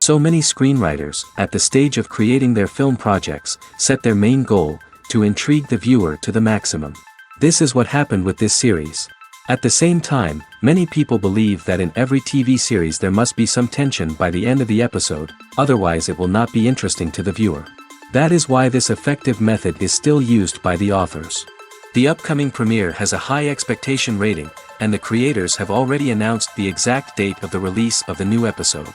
So many screenwriters, at the stage of creating their film projects, set their main goal, to intrigue the viewer to the maximum. This is what happened with this series. At the same time, many people believe that in every TV series there must be some tension by the end of the episode, otherwise it will not be interesting to the viewer. That is why this effective method is still used by the authors. The upcoming premiere has a high expectation rating, and the creators have already announced the exact date of the release of the new episode.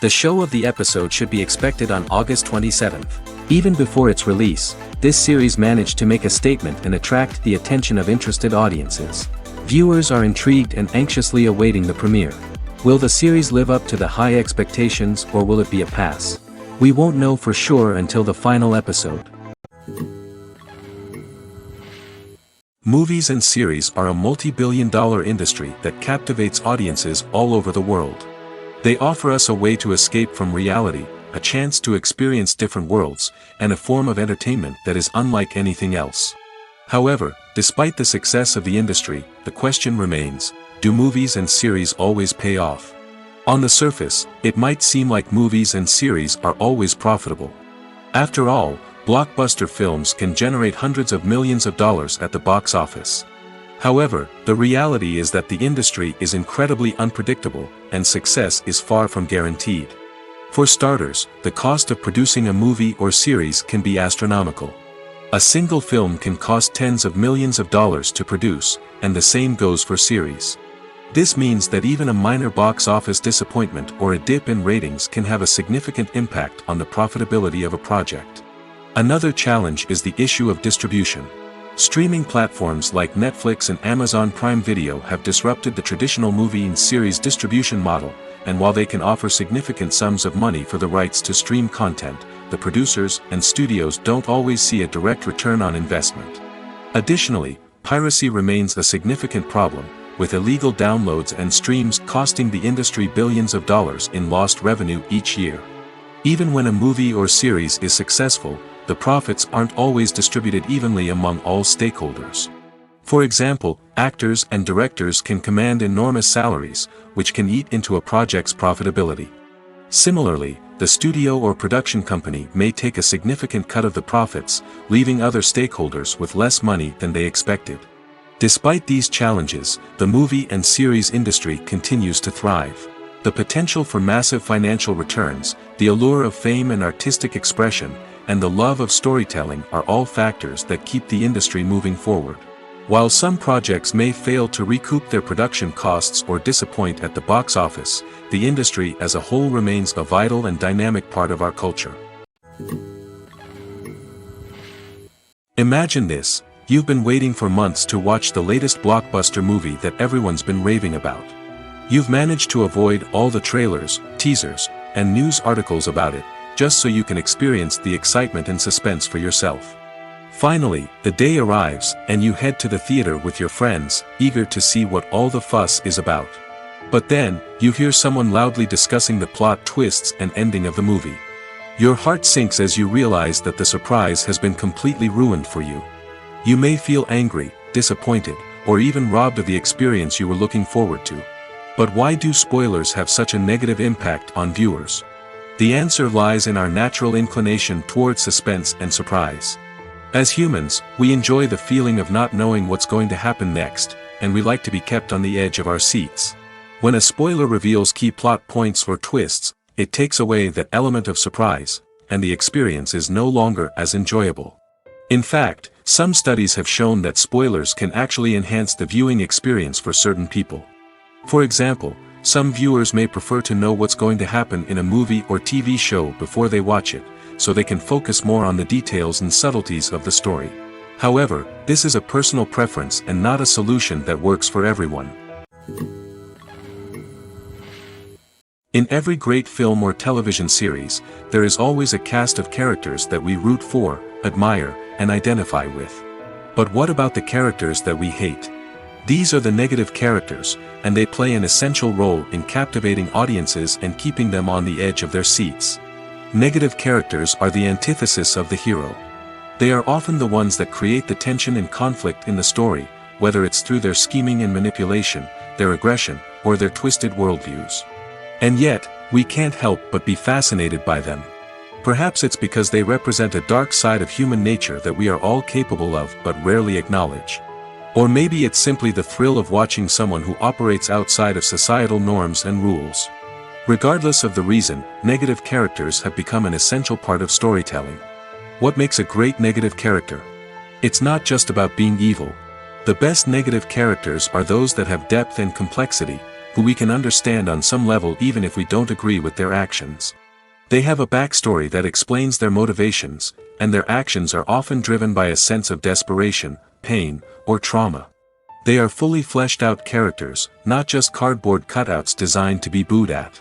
The show of the episode should be expected on August 27th. Even before its release, this series managed to make a statement and attract the attention of interested audiences. Viewers are intrigued and anxiously awaiting the premiere. Will the series live up to the high expectations, or will it be a pass? We won't know for sure until the final episode. Movies and series are a multi-billion-dollar industry that captivates audiences all over the world. They offer us a way to escape from reality, a chance to experience different worlds, and a form of entertainment that is unlike anything else. However, despite the success of the industry, the question remains, do movies and series always pay off? On the surface, it might seem like movies and series are always profitable. After all, blockbuster films can generate hundreds of millions of dollars at the box office. However, the reality is that the industry is incredibly unpredictable, and success is far from guaranteed. For starters, the cost of producing a movie or series can be astronomical. A single film can cost tens of millions of dollars to produce, and the same goes for series. This means that even a minor box office disappointment or a dip in ratings can have a significant impact on the profitability of a project. Another challenge is the issue of distribution. Streaming platforms like Netflix and Amazon Prime Video have disrupted the traditional movie and series distribution model, and while they can offer significant sums of money for the rights to stream content, the producers and studios don't always see a direct return on investment. Additionally, piracy remains a significant problem, with illegal downloads and streams costing the industry billions of dollars in lost revenue each year. Even when a movie or series is successful, the profits aren't always distributed evenly among all stakeholders. For example, actors and directors can command enormous salaries, which can eat into a project's profitability. Similarly, the studio or production company may take a significant cut of the profits, leaving other stakeholders with less money than they expected. Despite these challenges, the movie and series industry continues to thrive. The potential for massive financial returns, the allure of fame and artistic expression, and the love of storytelling are all factors that keep the industry moving forward. While some projects may fail to recoup their production costs or disappoint at the box office, the industry as a whole remains a vital and dynamic part of our culture. Imagine this: you've been waiting for months to watch the latest blockbuster movie that everyone's been raving about. You've managed to avoid all the trailers, teasers, and news articles about it, just so you can experience the excitement and suspense for yourself. Finally, the day arrives, and you head to the theater with your friends, eager to see what all the fuss is about. But then, you hear someone loudly discussing the plot twists and ending of the movie. Your heart sinks as you realize that the surprise has been completely ruined for you. You may feel angry, disappointed, or even robbed of the experience you were looking forward to. But why do spoilers have such a negative impact on viewers? The answer lies in our natural inclination toward suspense and surprise. As humans, we enjoy the feeling of not knowing what's going to happen next, and we like to be kept on the edge of our seats. When a spoiler reveals key plot points or twists, it takes away that element of surprise, and the experience is no longer as enjoyable. In fact, some studies have shown that spoilers can actually enhance the viewing experience for certain people. For example, some viewers may prefer to know what's going to happen in a movie or TV show before they watch it, so they can focus more on the details and subtleties of the story. However, this is a personal preference and not a solution that works for everyone. In every great film or television series, there is always a cast of characters that we root for, admire, and identify with. But what about the characters that we hate? These are the negative characters, and they play an essential role in captivating audiences and keeping them on the edge of their seats. Negative characters are the antithesis of the hero. They are often the ones that create the tension and conflict in the story, whether it's through their scheming and manipulation, their aggression, or their twisted worldviews. And yet, We can't help but be fascinated by them. Perhaps it's because they represent a dark side of human nature that we are all capable of but rarely acknowledge. Or maybe it's simply the thrill of watching someone who operates outside of societal norms and rules. Regardless of the reason, negative characters have become an essential part of storytelling. What makes a great negative character? It's not just about being evil. The best negative characters are those that have depth and complexity, who we can understand on some level even if we don't agree with their actions. They have a backstory that explains their motivations, and their actions are often driven by a sense of desperation, pain, or trauma. They are fully fleshed out characters, not just cardboard cutouts designed to be booed at.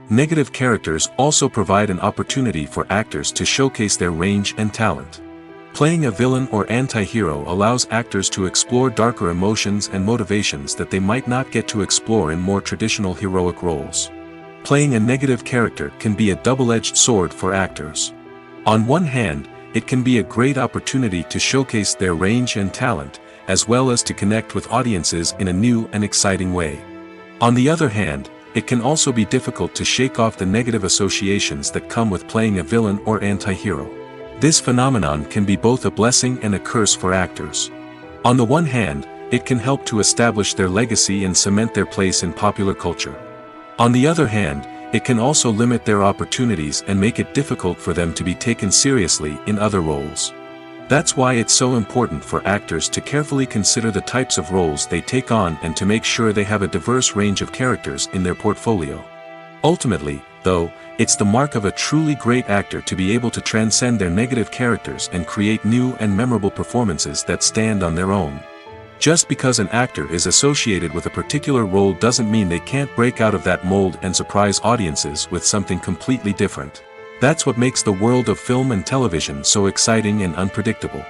Negative characters also provide an opportunity for actors to showcase their range and talent. Playing a villain or anti-hero allows actors to explore darker emotions and motivations that they might not get to explore in more traditional heroic roles. Playing a negative character can be a double-edged sword for actors. On one hand, it can be a great opportunity to showcase their range and talent, as well as to connect with audiences in a new and exciting way. On the other hand, it can also be difficult to shake off the negative associations that come with playing a villain or anti-hero. This phenomenon can be both a blessing and a curse for actors. On the one hand, it can help to establish their legacy and cement their place in popular culture. On the other hand, it can also limit their opportunities and make it difficult for them to be taken seriously in other roles. That's why it's so important for actors to carefully consider the types of roles they take on and to make sure they have a diverse range of characters in their portfolio. Ultimately, though, it's the mark of a truly great actor to be able to transcend their negative characters and create new and memorable performances that stand on their own. Just because an actor is associated with a particular role doesn't mean they can't break out of that mold and surprise audiences with something completely different. That's what makes the world of film and television so exciting and unpredictable.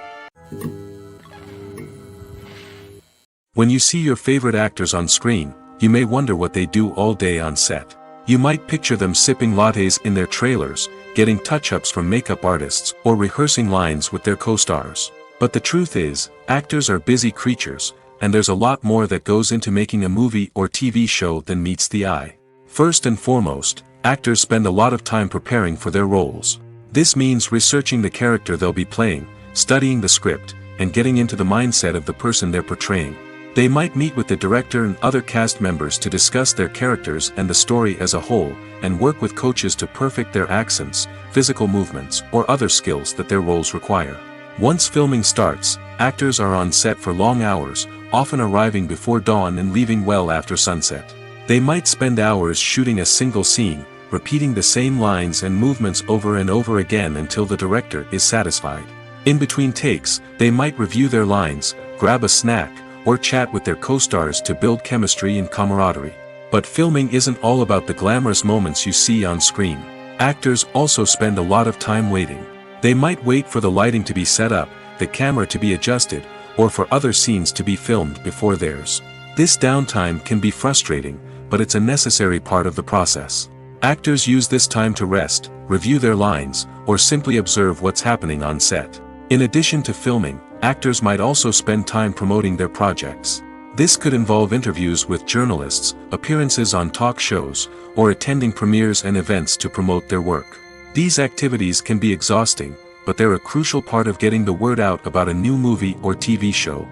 When you see your favorite actors on screen, you may wonder what they do all day on set. You might picture them sipping lattes in their trailers, getting touch-ups from makeup artists, or rehearsing lines with their co-stars. But the truth is, actors are busy creatures, and there's a lot more that goes into making a movie or TV show than meets the eye. First and foremost, actors spend a lot of time preparing for their roles. This means researching the character they'll be playing, studying the script, and getting into the mindset of the person they're portraying. They might meet with the director and other cast members to discuss their characters and the story as a whole, and work with coaches to perfect their accents, physical movements, or other skills that their roles require. Once filming starts, actors are on set for long hours, often arriving before dawn and leaving well after sunset. They might spend hours shooting a single scene, repeating the same lines and movements over and over again until the director is satisfied. In between takes, they might review their lines, grab a snack, or chat with their co-stars to build chemistry and camaraderie. But filming isn't all about the glamorous moments you see on screen. Actors also spend a lot of time waiting. They might wait for the lighting to be set up, the camera to be adjusted, or for other scenes to be filmed before theirs. This downtime can be frustrating, but it's a necessary part of the process. Actors use this time to rest, review their lines, or simply observe what's happening on set. In addition to filming, actors might also spend time promoting their projects. This could involve interviews with journalists, appearances on talk shows, or attending premieres and events to promote their work. These activities can be exhausting, but they're a crucial part of getting the word out about a new movie or TV show.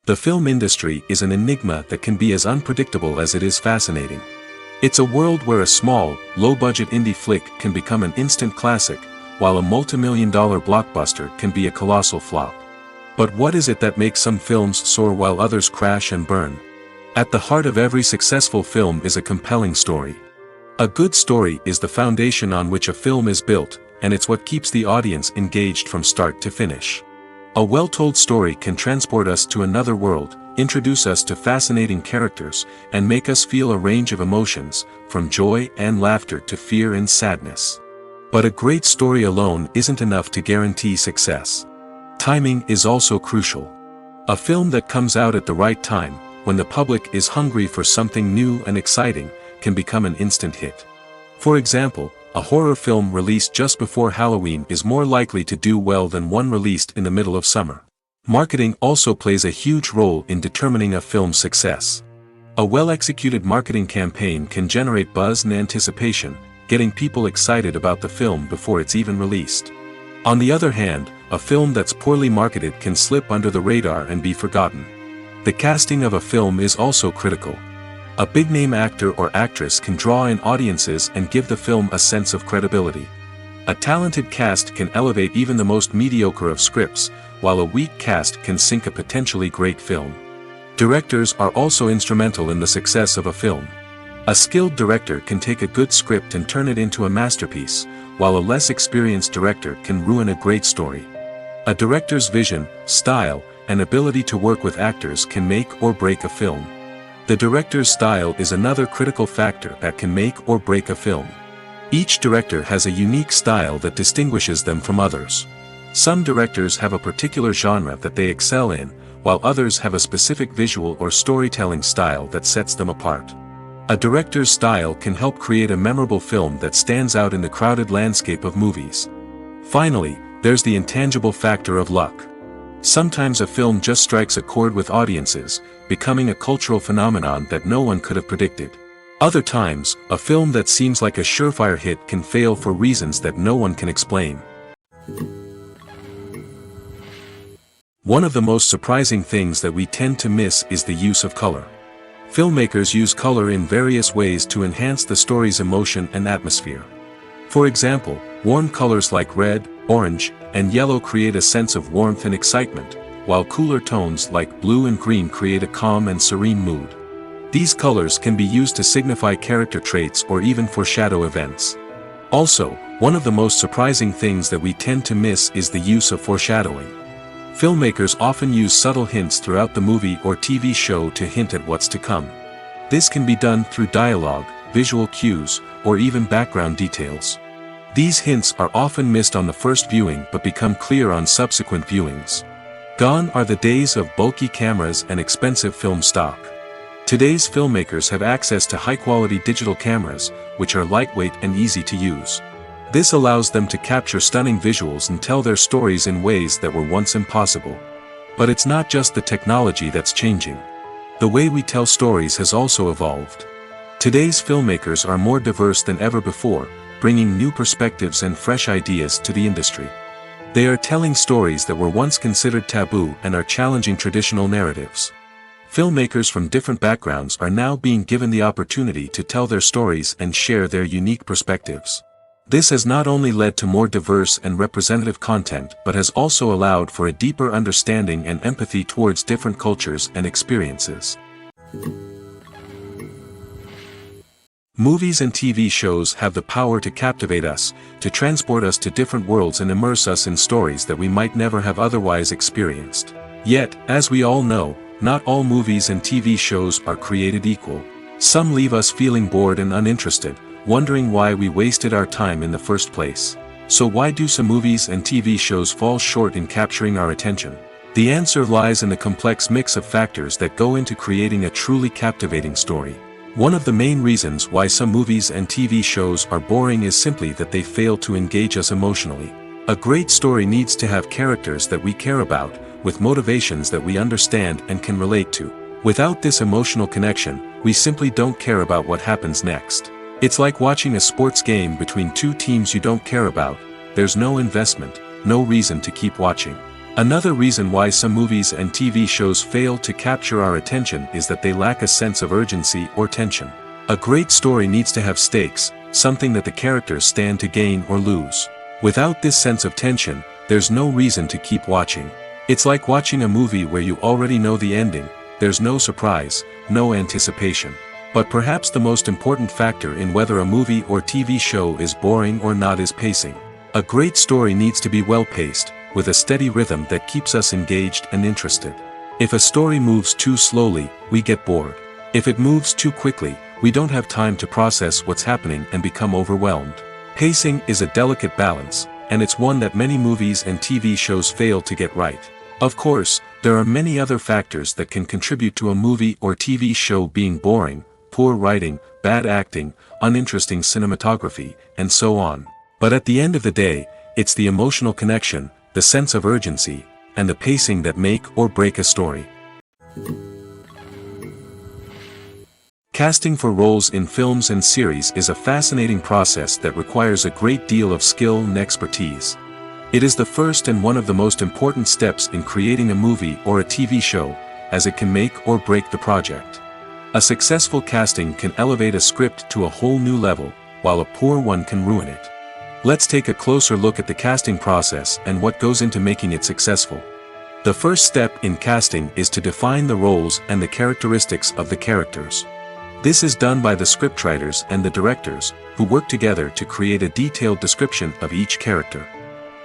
The film industry is an enigma that can be as unpredictable as it is fascinating. It's a world where a small, low-budget indie flick can become an instant classic, while a multi-million-dollar blockbuster can be a colossal flop. But what is it that makes some films soar while others crash and burn? At the heart of every successful film is a compelling story. A good story is the foundation on which a film is built, and it's what keeps the audience engaged from start to finish. A well-told story can transport us to another world, introduce us to fascinating characters, and make us feel a range of emotions, from joy and laughter to fear and sadness. But a great story alone isn't enough to guarantee success. Timing is also crucial. A film that comes out at the right time, when the public is hungry for something new and exciting, can become an instant hit. For example, a horror film released just before Halloween is more likely to do well than one released in the middle of summer. Marketing also plays a huge role in determining a film's success. A well-executed marketing campaign can generate buzz and anticipation, getting people excited about the film before it's even released. On the other hand, a film that's poorly marketed can slip under the radar and be forgotten. The casting of a film is also critical. A big-name actor or actress can draw in audiences and give the film a sense of credibility. A talented cast can elevate even the most mediocre of scripts, while a weak cast can sink a potentially great film. Directors are also instrumental in the success of a film. A skilled director can take a good script and turn it into a masterpiece, while a less experienced director can ruin a great story. A director's vision, style, and ability to work with actors can make or break a film. The director's style is another critical factor that can make or break a film. Each director has a unique style that distinguishes them from others. Some directors have a particular genre that they excel in, while others have a specific visual or storytelling style that sets them apart. A director's style can help create a memorable film that stands out in the crowded landscape of movies. Finally, there's the intangible factor of luck. Sometimes a film just strikes a chord with audiences, becoming a cultural phenomenon that no one could have predicted. Other times, a film that seems like a surefire hit can fail for reasons that no one can explain. One of the most surprising things that we tend to miss is the use of color. Filmmakers use color in various ways to enhance the story's emotion and atmosphere. For example, warm colors like red, orange, and yellow create a sense of warmth and excitement, while cooler tones like blue and green create a calm and serene mood. These colors can be used to signify character traits or even foreshadow events. Also, one of the most surprising things that we tend to miss is the use of foreshadowing. Filmmakers often use subtle hints throughout the movie or TV show to hint at what's to come. This can be done through dialogue, visual cues, or even background details. These hints are often missed on the first viewing but become clear on subsequent viewings. Gone are the days of bulky cameras and expensive film stock. Today's filmmakers have access to high-quality digital cameras, which are lightweight and easy to use. This allows them to capture stunning visuals and tell their stories in ways that were once impossible. But it's not just the technology that's changing. The way we tell stories has also evolved. Today's filmmakers are more diverse than ever before, bringing new perspectives and fresh ideas to the industry. They are telling stories that were once considered taboo and are challenging traditional narratives. Filmmakers from different backgrounds are now being given the opportunity to tell their stories and share their unique perspectives. This has not only led to more diverse and representative content but has also allowed for a deeper understanding and empathy towards different cultures and experiences. Movies and TV shows have the power to captivate us, to transport us to different worlds and immerse us in stories that we might never have otherwise experienced. Yet, as we all know, not all movies and TV shows are created equal. Some leave us feeling bored and uninterested, wondering why we wasted our time in the first place. So why do some movies and TV shows fall short in capturing our attention? The answer lies in the complex mix of factors that go into creating a truly captivating story. One of the main reasons why some movies and TV shows are boring is simply that they fail to engage us emotionally. A great story needs to have characters that we care about, with motivations that we understand and can relate to. Without this emotional connection, we simply don't care about what happens next. It's like watching a sports game between two teams you don't care about. There's no investment, no reason to keep watching. Another reason why some movies and TV shows fail to capture our attention is that they lack a sense of urgency or tension. A great story needs to have stakes, something that the characters stand to gain or lose. Without this sense of tension, there's no reason to keep watching. It's like watching a movie where you already know the ending. There's no surprise, no anticipation. But perhaps the most important factor in whether a movie or TV show is boring or not is pacing. A great story needs to be well-paced, with a steady rhythm that keeps us engaged and interested. If a story moves too slowly, we get bored. If it moves too quickly, we don't have time to process what's happening and become overwhelmed. Pacing is a delicate balance, and it's one that many movies and TV shows fail to get right. Of course, there are many other factors that can contribute to a movie or TV show being boring: poor writing, bad acting, uninteresting cinematography, and so on. But at the end of the day, it's the emotional connection, the sense of urgency, and the pacing that make or break a story. Casting for roles in films and series is a fascinating process that requires a great deal of skill and expertise. It is the first and one of the most important steps in creating a movie or a TV show, as it can make or break the project. A successful casting can elevate a script to a whole new level, while a poor one can ruin it. Let's take a closer look at the casting process and what goes into making it successful. The first step in casting is to define the roles and the characteristics of the characters. This is done by the scriptwriters and the directors, who work together to create a detailed description of each character.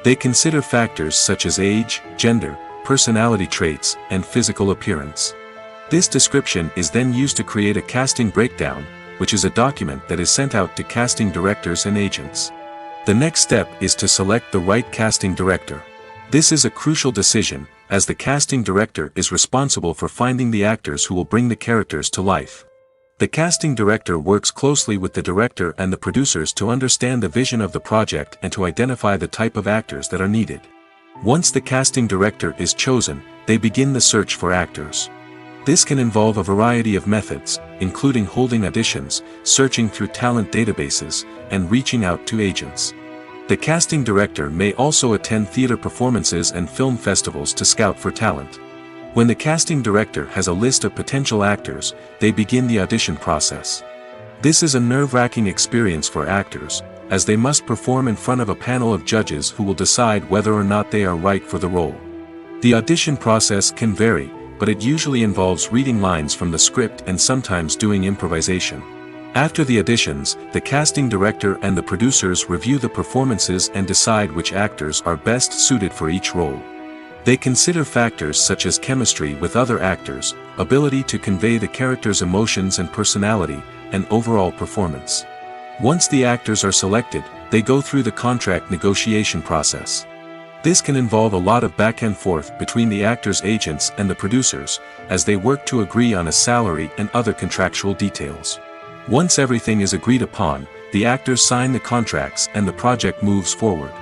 They consider factors such as age, gender, personality traits, and physical appearance. This description is then used to create a casting breakdown, which is a document that is sent out to casting directors and agents. The next step is to select the right casting director. This is a crucial decision, as the casting director is responsible for finding the actors who will bring the characters to life. The casting director works closely with the director and the producers to understand the vision of the project and to identify the type of actors that are needed. Once the casting director is chosen, they begin the search for actors. This can involve a variety of methods, including holding auditions, searching through talent databases, and reaching out to agents. The casting director may also attend theater performances and film festivals to scout for talent. When the casting director has a list of potential actors, they begin the audition process. This is a nerve-wracking experience for actors, as they must perform in front of a panel of judges who will decide whether or not they are right for the role. The audition process can vary, but it usually involves reading lines from the script and sometimes doing improvisation. After the auditions, the casting director and the producers review the performances and decide which actors are best suited for each role. They consider factors such as chemistry with other actors, ability to convey the character's emotions and personality, and overall performance. Once the actors are selected, they go through the contract negotiation process. This can involve a lot of back and forth between the actors' agents and the producers, as they work to agree on a salary and other contractual details. Once everything is agreed upon, the actors sign the contracts and the project moves forward.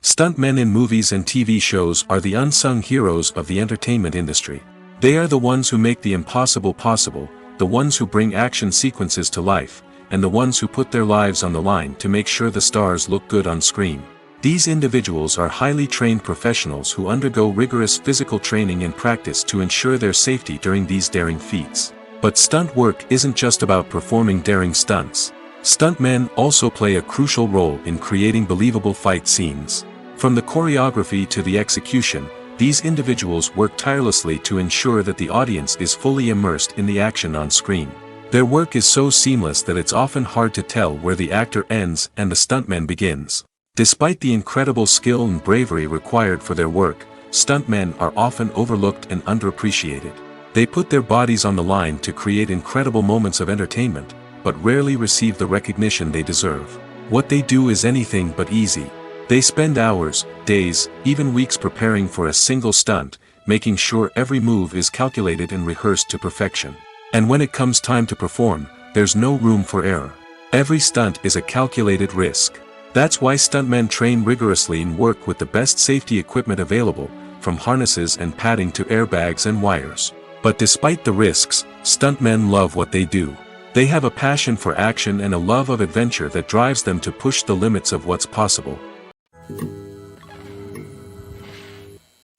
Stuntmen in movies and TV shows are the unsung heroes of the entertainment industry. They are the ones who make the impossible possible, the ones who bring action sequences to life, and the ones who put their lives on the line to make sure the stars look good on screen. These individuals are highly trained professionals who undergo rigorous physical training and practice to ensure their safety during these daring feats. But stunt work isn't just about performing daring stunts. Stuntmen also play a crucial role in creating believable fight scenes. From the choreography to the execution, these individuals work tirelessly to ensure that the audience is fully immersed in the action on screen. Their work is so seamless that it's often hard to tell where the actor ends and the stuntman begins. Despite the incredible skill and bravery required for their work, stuntmen are often overlooked and underappreciated. They put their bodies on the line to create incredible moments of entertainment, but rarely receive the recognition they deserve. What they do is anything but easy. They spend hours, days, even weeks preparing for a single stunt, making sure every move is calculated and rehearsed to perfection. And when it comes time to perform, there's no room for error. Every stunt is a calculated risk. That's why stuntmen train rigorously and work with the best safety equipment available, from harnesses and padding to airbags and wires. But despite the risks, stuntmen love what they do. They have a passion for action and a love of adventure that drives them to push the limits of what's possible.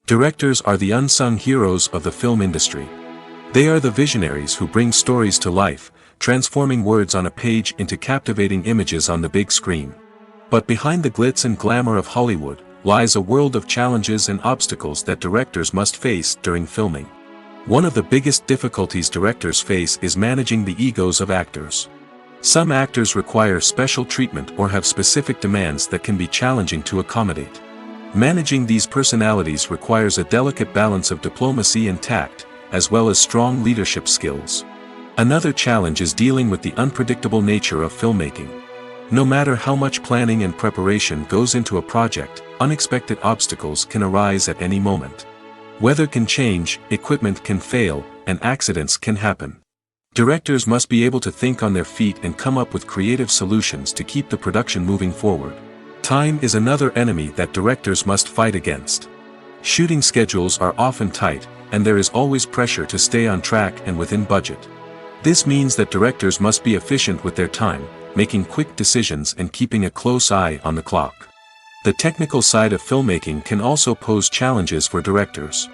Directors are the unsung heroes of the film industry. They are the visionaries who bring stories to life, transforming words on a page into captivating images on the big screen. But behind the glitz and glamour of Hollywood, lies a world of challenges and obstacles that directors must face during filming. One of the biggest difficulties directors face is managing the egos of actors. Some actors require special treatment or have specific demands that can be challenging to accommodate. Managing these personalities requires a delicate balance of diplomacy and tact, as well as strong leadership skills. Another challenge is dealing with the unpredictable nature of filmmaking. No matter how much planning and preparation goes into a project, unexpected obstacles can arise at any moment. Weather can change, equipment can fail, and accidents can happen. Directors must be able to think on their feet and come up with creative solutions to keep the production moving forward. Time is another enemy that directors must fight against. Shooting schedules are often tight, and there is always pressure to stay on track and within budget. This means that directors must be efficient with their time, making quick decisions and keeping a close eye on the clock. The technical side of filmmaking can also pose challenges for directors.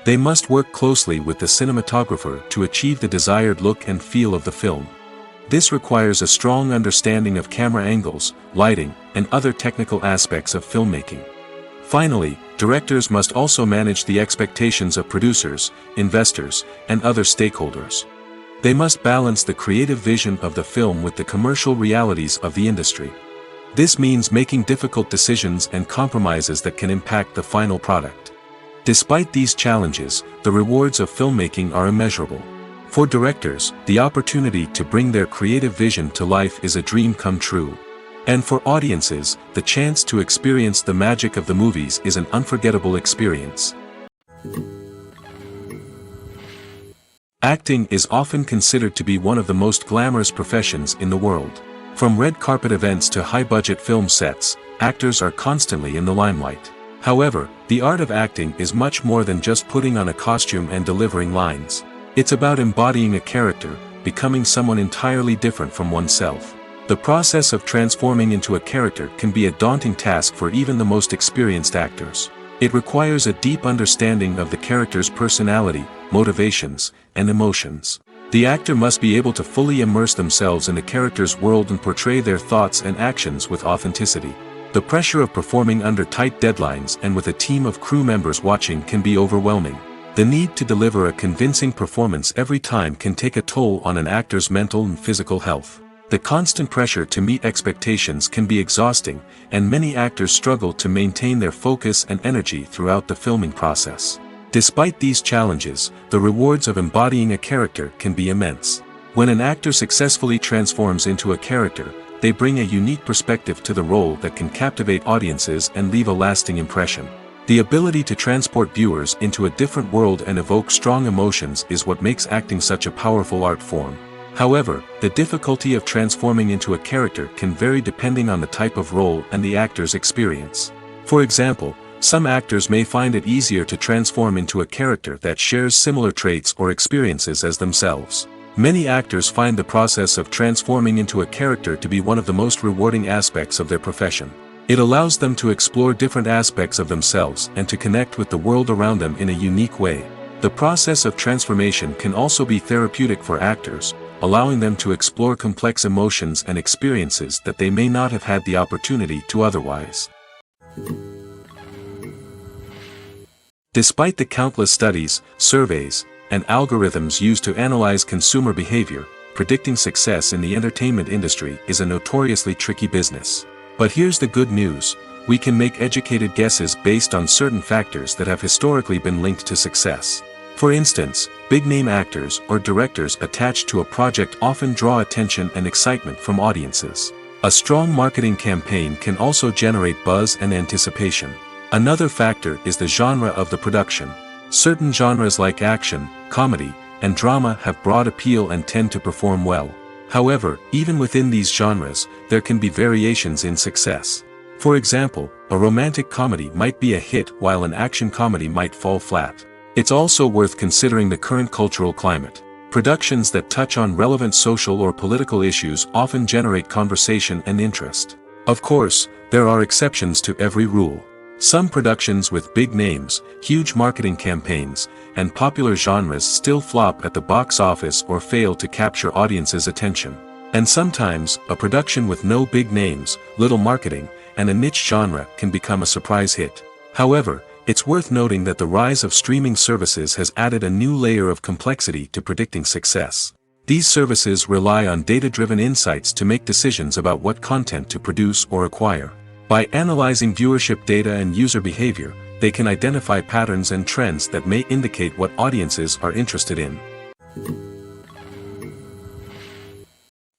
They must work closely with the cinematographer to achieve the desired look and feel of the film. This requires a strong understanding of camera angles, lighting, and other technical aspects of filmmaking. Finally, directors must also manage the expectations of producers, investors, and other stakeholders. They must balance the creative vision of the film with the commercial realities of the industry. This means making difficult decisions and compromises that can impact the final product. Despite these challenges, the rewards of filmmaking are immeasurable. For directors, the opportunity to bring their creative vision to life is a dream come true. And for audiences, the chance to experience the magic of the movies is an unforgettable experience. Acting is often considered to be one of the most glamorous professions in the world. From red carpet events to high-budget film sets, actors are constantly in the limelight. However, the art of acting is much more than just putting on a costume and delivering lines. It's about embodying a character, becoming someone entirely different from oneself. The process of transforming into a character can be a daunting task for even the most experienced actors. It requires a deep understanding of the character's personality, motivations, and emotions. The actor must be able to fully immerse themselves in the character's world and portray their thoughts and actions with authenticity. The pressure of performing under tight deadlines and with a team of crew members watching can be overwhelming. The need to deliver a convincing performance every time can take a toll on an actor's mental and physical health. The constant pressure to meet expectations can be exhausting, and many actors struggle to maintain their focus and energy throughout the filming process. Despite these challenges, the rewards of embodying a character can be immense. When an actor successfully transforms into a character, they bring a unique perspective to the role that can captivate audiences and leave a lasting impression. The ability to transport viewers into a different world and evoke strong emotions is what makes acting such a powerful art form. However, the difficulty of transforming into a character can vary depending on the type of role and the actor's experience. For example, some actors may find it easier to transform into a character that shares similar traits or experiences as themselves. Many actors find the process of transforming into a character to be one of the most rewarding aspects of their profession. It allows them to explore different aspects of themselves and to connect with the world around them in a unique way. The process of transformation can also be therapeutic for actors, allowing them to explore complex emotions and experiences that they may not have had the opportunity to otherwise. Despite the countless studies, surveys, and algorithms used to analyze consumer behavior, predicting success in the entertainment industry is a notoriously tricky business. But here's the good news: we can make educated guesses based on certain factors that have historically been linked to success. For instance, big-name actors or directors attached to a project often draw attention and excitement from audiences. A strong marketing campaign can also generate buzz and anticipation. Another factor is the genre of the production. Certain genres like action, comedy, and drama have broad appeal and tend to perform well. However, even within these genres, there can be variations in success. For example, a romantic comedy might be a hit while an action comedy might fall flat. It's also worth considering the current cultural climate. Productions that touch on relevant social or political issues often generate conversation and interest. Of course, there are exceptions to every rule. Some productions with big names, huge marketing campaigns, and popular genres still flop at the box office or fail to capture audiences' attention. And sometimes, a production with no big names, little marketing, and a niche genre can become a surprise hit. However, it's worth noting that the rise of streaming services has added a new layer of complexity to predicting success. These services rely on data-driven insights to make decisions about what content to produce or acquire. By analyzing viewership data and user behavior, they can identify patterns and trends that may indicate what audiences are interested in.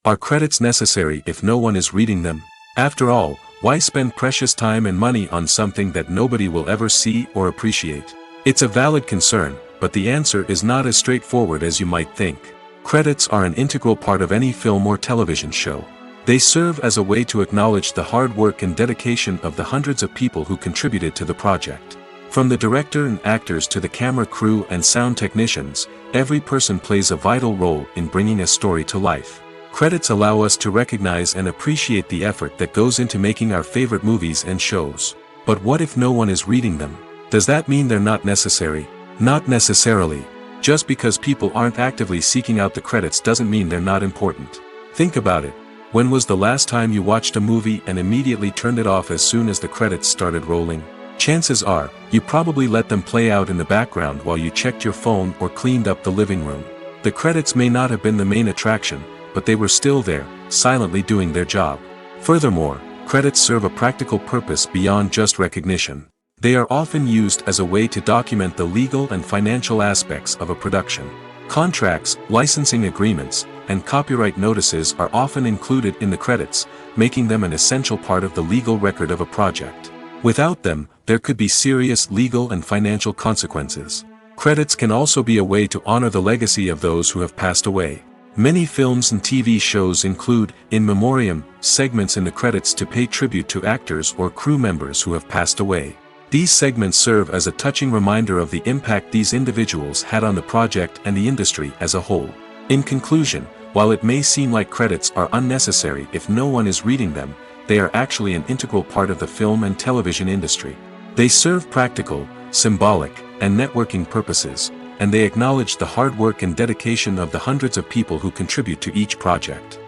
Are credits necessary if no one is reading them? After all, why spend precious time and money on something that nobody will ever see or appreciate? It's a valid concern, but the answer is not as straightforward as you might think. Credits are an integral part of any film or television show. They serve as a way to acknowledge the hard work and dedication of the hundreds of people who contributed to the project. From the director and actors to the camera crew and sound technicians, every person plays a vital role in bringing a story to life. Credits allow us to recognize and appreciate the effort that goes into making our favorite movies and shows. But what if no one is reading them? Does that mean they're not necessary? Not necessarily. Just because people aren't actively seeking out the credits doesn't mean they're not important. Think about it. When was the last time you watched a movie and immediately turned it off as soon as the credits started rolling? Chances are, you probably let them play out in the background while you checked your phone or cleaned up the living room. The credits may not have been the main attraction, but they were still there, silently doing their job. Furthermore, credits serve a practical purpose beyond just recognition. They are often used as a way to document the legal and financial aspects of a production. Contracts, licensing agreements, and copyright notices are often included in the credits, making them an essential part of the legal record of a project. Without them, there could be serious legal and financial consequences. Credits can also be a way to honor the legacy of those who have passed away. Many films and TV shows include, in memoriam, segments in the credits to pay tribute to actors or crew members who have passed away. These segments serve as a touching reminder of the impact these individuals had on the project and the industry as a whole. In conclusion, while it may seem like credits are unnecessary if no one is reading them, they are actually an integral part of the film and television industry. They serve practical, symbolic, and networking purposes, and they acknowledge the hard work and dedication of the hundreds of people who contribute to each project.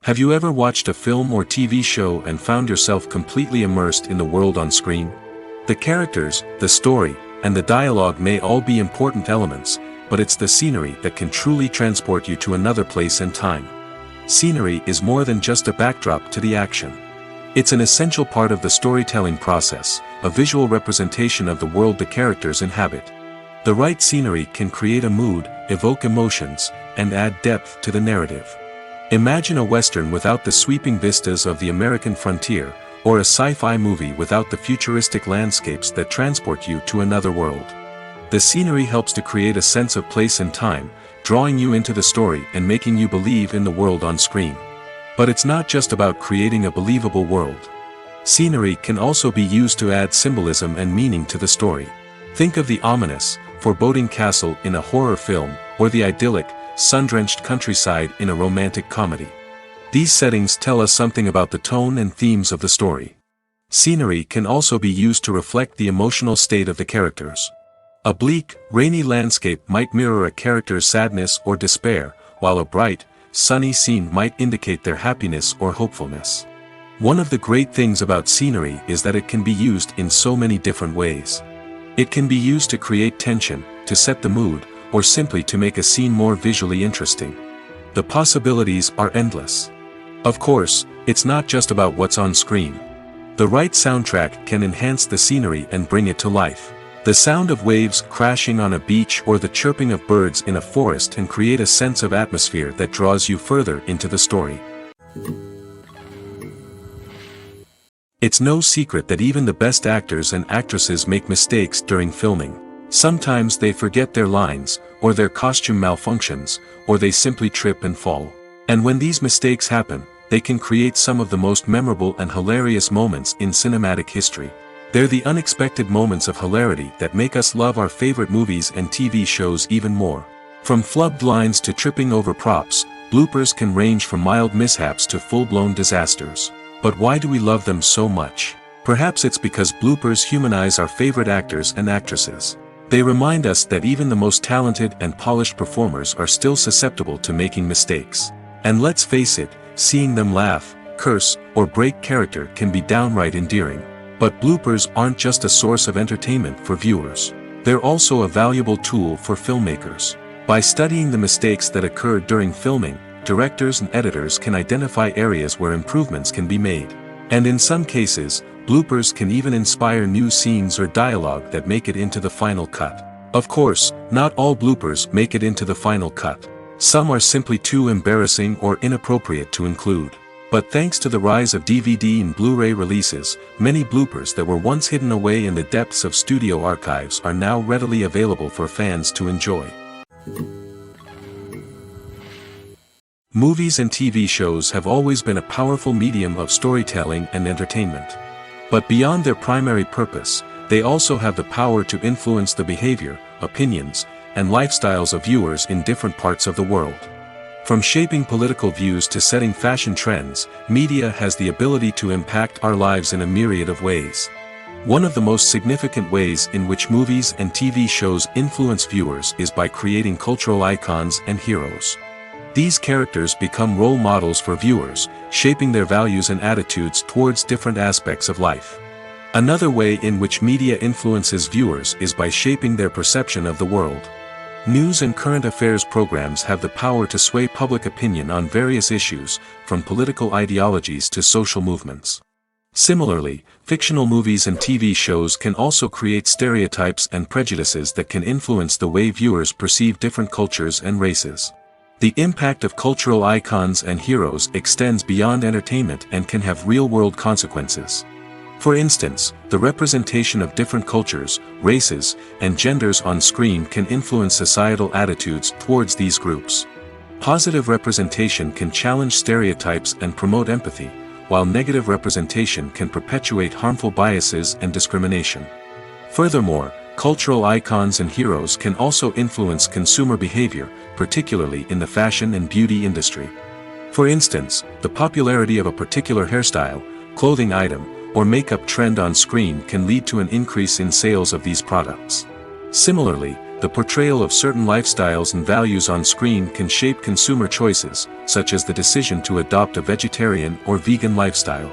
Have you ever watched a film or TV show and found yourself completely immersed in the world on screen? The characters, the story, and the dialogue may all be important elements, but it's the scenery that can truly transport you to another place and time. Scenery is more than just a backdrop to the action. It's an essential part of the storytelling process, a visual representation of the world the characters inhabit. The right scenery can create a mood, evoke emotions, and add depth to the narrative. Imagine a Western without the sweeping vistas of the American frontier, or a sci-fi movie without the futuristic landscapes that transport you to another world. The scenery helps to create a sense of place and time, drawing you into the story and making you believe in the world on screen. But it's not just about creating a believable world. Scenery can also be used to add symbolism and meaning to the story. Think of the ominous, foreboding castle in a horror film, or the idyllic, sun-drenched countryside in a romantic comedy. These settings tell us something about the tone and themes of the story. Scenery can also be used to reflect the emotional state of the characters. A bleak, rainy landscape might mirror a character's sadness or despair, while a bright, sunny scene might indicate their happiness or hopefulness. One of the great things about scenery is that it can be used in so many different ways. It can be used to create tension, to set the mood, or simply to make a scene more visually interesting. The possibilities are endless. Of course, it's not just about what's on screen. The right soundtrack can enhance the scenery and bring it to life. The sound of waves crashing on a beach or the chirping of birds in a forest can create a sense of atmosphere that draws you further into the story. It's no secret that even the best actors and actresses make mistakes during filming. Sometimes they forget their lines, or their costume malfunctions, or they simply trip and fall. And when these mistakes happen, they can create some of the most memorable and hilarious moments in cinematic history. They're the unexpected moments of hilarity that make us love our favorite movies and TV shows even more. From flubbed lines to tripping over props, bloopers can range from mild mishaps to full-blown disasters. But why do we love them so much? Perhaps it's because bloopers humanize our favorite actors and actresses. They remind us that even the most talented and polished performers are still susceptible to making mistakes. And let's face it, seeing them laugh, curse, or break character can be downright endearing. But bloopers aren't just a source of entertainment for viewers. They're also a valuable tool for filmmakers. By studying the mistakes that occurred during filming, directors and editors can identify areas where improvements can be made. And in some cases, bloopers can even inspire new scenes or dialogue that make it into the final cut. Of course, not all bloopers make it into the final cut. Some are simply too embarrassing or inappropriate to include. But thanks to the rise of DVD and Blu-ray releases, many bloopers that were once hidden away in the depths of studio archives are now readily available for fans to enjoy. Movies and TV shows have always been a powerful medium of storytelling and entertainment. But beyond their primary purpose, they also have the power to influence the behavior, opinions, and lifestyles of viewers in different parts of the world. From shaping political views to setting fashion trends, media has the ability to impact our lives in a myriad of ways. One of the most significant ways in which movies and TV shows influence viewers is by creating cultural icons and heroes. These characters become role models for viewers, shaping their values and attitudes towards different aspects of life. Another way in which media influences viewers is by shaping their perception of the world. News and current affairs programs have the power to sway public opinion on various issues, from political ideologies to social movements. Similarly, fictional movies and TV shows can also create stereotypes and prejudices that can influence the way viewers perceive different cultures and races. The impact of cultural icons and heroes extends beyond entertainment and can have real-world consequences. For instance, the representation of different cultures, races, and genders on screen can influence societal attitudes towards these groups. Positive representation can challenge stereotypes and promote empathy, while negative representation can perpetuate harmful biases and discrimination. Furthermore, cultural icons and heroes can also influence consumer behavior, particularly in the fashion and beauty industry. For instance, the popularity of a particular hairstyle, clothing item, or makeup trend on screen can lead to an increase in sales of these products. Similarly, the portrayal of certain lifestyles and values on screen can shape consumer choices, such as the decision to adopt a vegetarian or vegan lifestyle.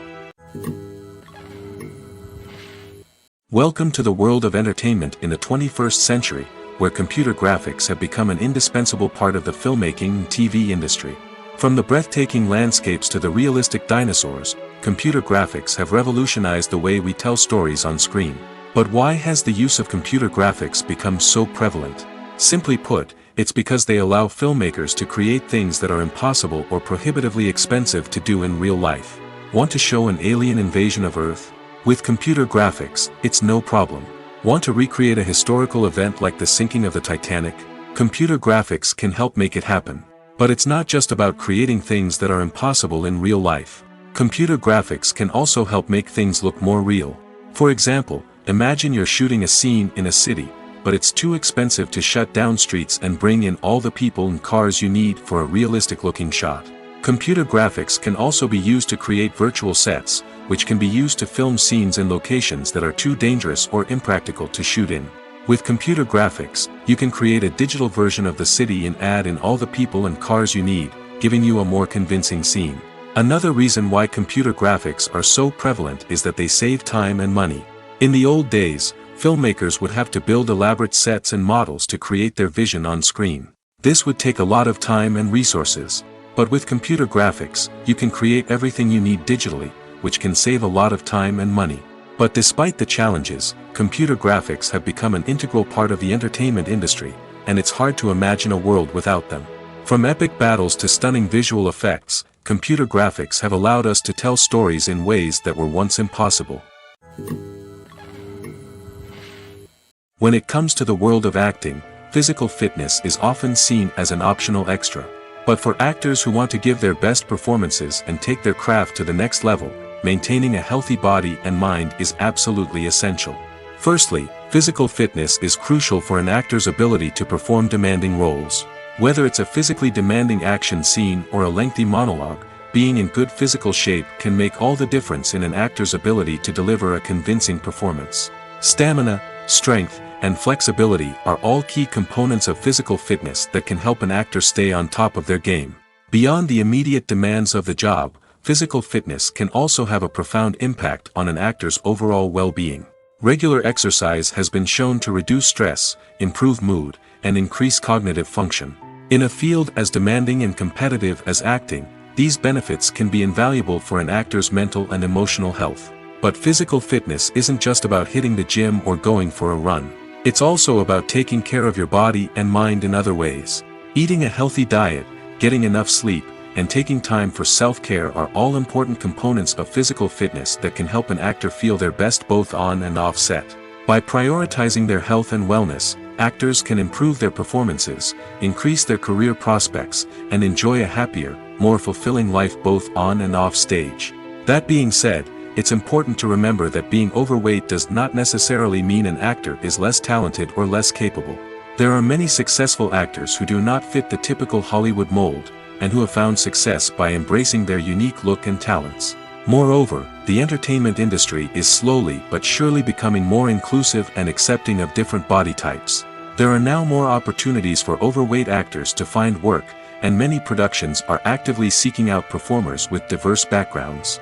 Welcome to the world of entertainment in the 21st century, where computer graphics have become an indispensable part of the filmmaking and TV industry. From the breathtaking landscapes to the realistic dinosaurs, computer graphics have revolutionized the way we tell stories on screen. But why has the use of computer graphics become so prevalent? Simply put, it's because they allow filmmakers to create things that are impossible or prohibitively expensive to do in real life. Want to show an alien invasion of Earth? With computer graphics, it's no problem. Want to recreate a historical event like the sinking of the Titanic? Computer graphics can help make it happen. But it's not just about creating things that are impossible in real life. Computer graphics can also help make things look more real. For example, imagine you're shooting a scene in a city, but it's too expensive to shut down streets and bring in all the people and cars you need for a realistic-looking shot. Computer graphics can also be used to create virtual sets, which can be used to film scenes in locations that are too dangerous or impractical to shoot in. With computer graphics, you can create a digital version of the city and add in all the people and cars you need, giving you a more convincing scene. Another reason why computer graphics are so prevalent is that they save time and money. In the old days, filmmakers would have to build elaborate sets and models to create their vision on screen. This would take a lot of time and resources. But with computer graphics, you can create everything you need digitally, which can save a lot of time and money. But despite the challenges, computer graphics have become an integral part of the entertainment industry, and it's hard to imagine a world without them. From epic battles to stunning visual effects, computer graphics have allowed us to tell stories in ways that were once impossible. When it comes to the world of acting, physical fitness is often seen as an optional extra. But for actors who want to give their best performances and take their craft to the next level, maintaining a healthy body and mind is absolutely essential. Firstly, physical fitness is crucial for an actor's ability to perform demanding roles. Whether it's a physically demanding action scene or a lengthy monologue, being in good physical shape can make all the difference in an actor's ability to deliver a convincing performance. Stamina, strength, and flexibility are all key components of physical fitness that can help an actor stay on top of their game. Beyond the immediate demands of the job, physical fitness can also have a profound impact on an actor's overall well-being. Regular exercise has been shown to reduce stress, improve mood, and increase cognitive function. In a field as demanding and competitive as acting, these benefits can be invaluable for an actor's mental and emotional health. But physical fitness isn't just about hitting the gym or going for a run. It's also about taking care of your body and mind in other ways. Eating a healthy diet, getting enough sleep, and taking time for self-care are all important components of physical fitness that can help an actor feel their best both on and off set. By prioritizing their health and wellness, actors can improve their performances, increase their career prospects, and enjoy a happier, more fulfilling life both on and off stage. That being said, it's important to remember that being overweight does not necessarily mean an actor is less talented or less capable. There are many successful actors who do not fit the typical Hollywood mold, and who have found success by embracing their unique look and talents. Moreover, the entertainment industry is slowly but surely becoming more inclusive and accepting of different body types. There are now more opportunities for overweight actors to find work, and many productions are actively seeking out performers with diverse backgrounds.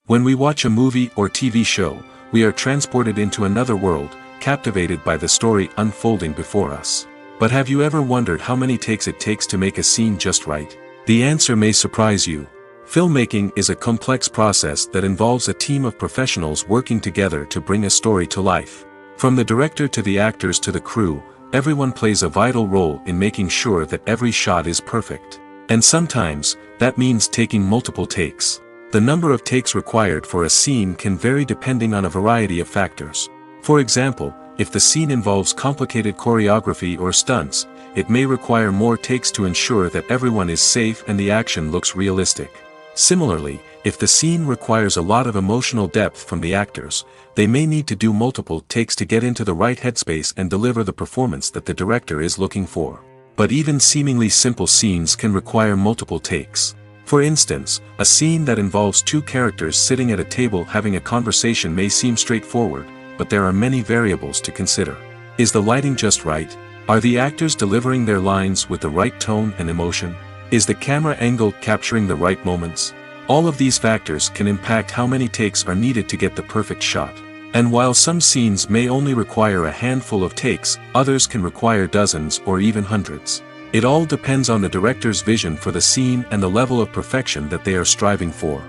When we watch a movie or TV show, we are transported into another world, captivated by the story unfolding before us. But have you ever wondered how many takes it takes to make a scene just right? The answer may surprise you. Filmmaking is a complex process that involves a team of professionals working together to bring a story to life. From the director to the actors to the crew, everyone plays a vital role in making sure that every shot is perfect. And sometimes, that means taking multiple takes. The number of takes required for a scene can vary depending on a variety of factors. For example, if the scene involves complicated choreography or stunts, it may require more takes to ensure that everyone is safe and the action looks realistic. Similarly, if the scene requires a lot of emotional depth from the actors, they may need to do multiple takes to get into the right headspace and deliver the performance that the director is looking for. But even seemingly simple scenes can require multiple takes. For instance, a scene that involves two characters sitting at a table having a conversation may seem straightforward, but there are many variables to consider. Is the lighting just right? Are the actors delivering their lines with the right tone and emotion? Is the camera angle capturing the right moments? All of these factors can impact how many takes are needed to get the perfect shot. And while some scenes may only require a handful of takes, others can require dozens or even hundreds. It all depends on the director's vision for the scene and the level of perfection that they are striving for.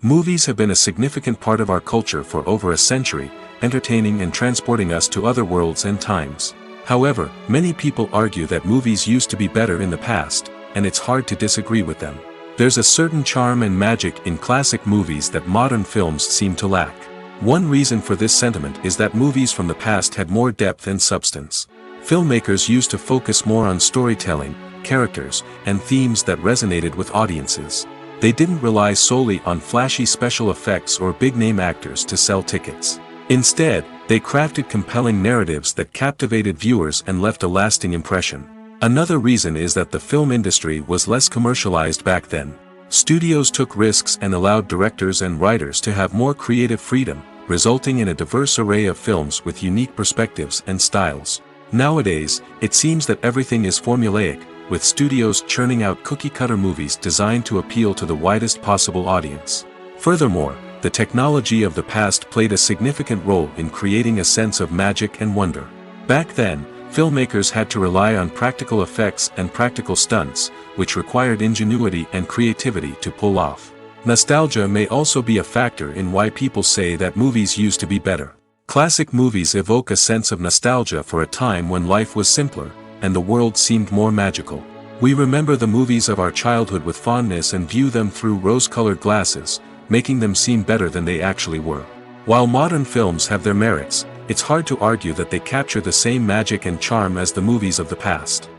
Movies have been a significant part of our culture for over a century, entertaining and transporting us to other worlds and times. However, many people argue that movies used to be better in the past, and it's hard to disagree with them. There's a certain charm and magic in classic movies that modern films seem to lack. One reason for this sentiment is that movies from the past had more depth and substance. Filmmakers used to focus more on storytelling, characters, and themes that resonated with audiences. They didn't rely solely on flashy special effects or big-name actors to sell tickets. Instead, they crafted compelling narratives that captivated viewers and left a lasting impression. Another reason is that the film industry was less commercialized back then. Studios took risks and allowed directors and writers to have more creative freedom, resulting in a diverse array of films with unique perspectives and styles. Nowadays, it seems that everything is formulaic, with studios churning out cookie-cutter movies designed to appeal to the widest possible audience. Furthermore, the technology of the past played a significant role in creating a sense of magic and wonder. Back then, filmmakers had to rely on practical effects and practical stunts, which required ingenuity and creativity to pull off. Nostalgia may also be a factor in why people say that movies used to be better. Classic movies evoke a sense of nostalgia for a time when life was simpler, and the world seemed more magical. We remember the movies of our childhood with fondness and view them through rose-colored glasses, making them seem better than they actually were. While modern films have their merits, it's hard to argue that they capture the same magic and charm as the movies of the past.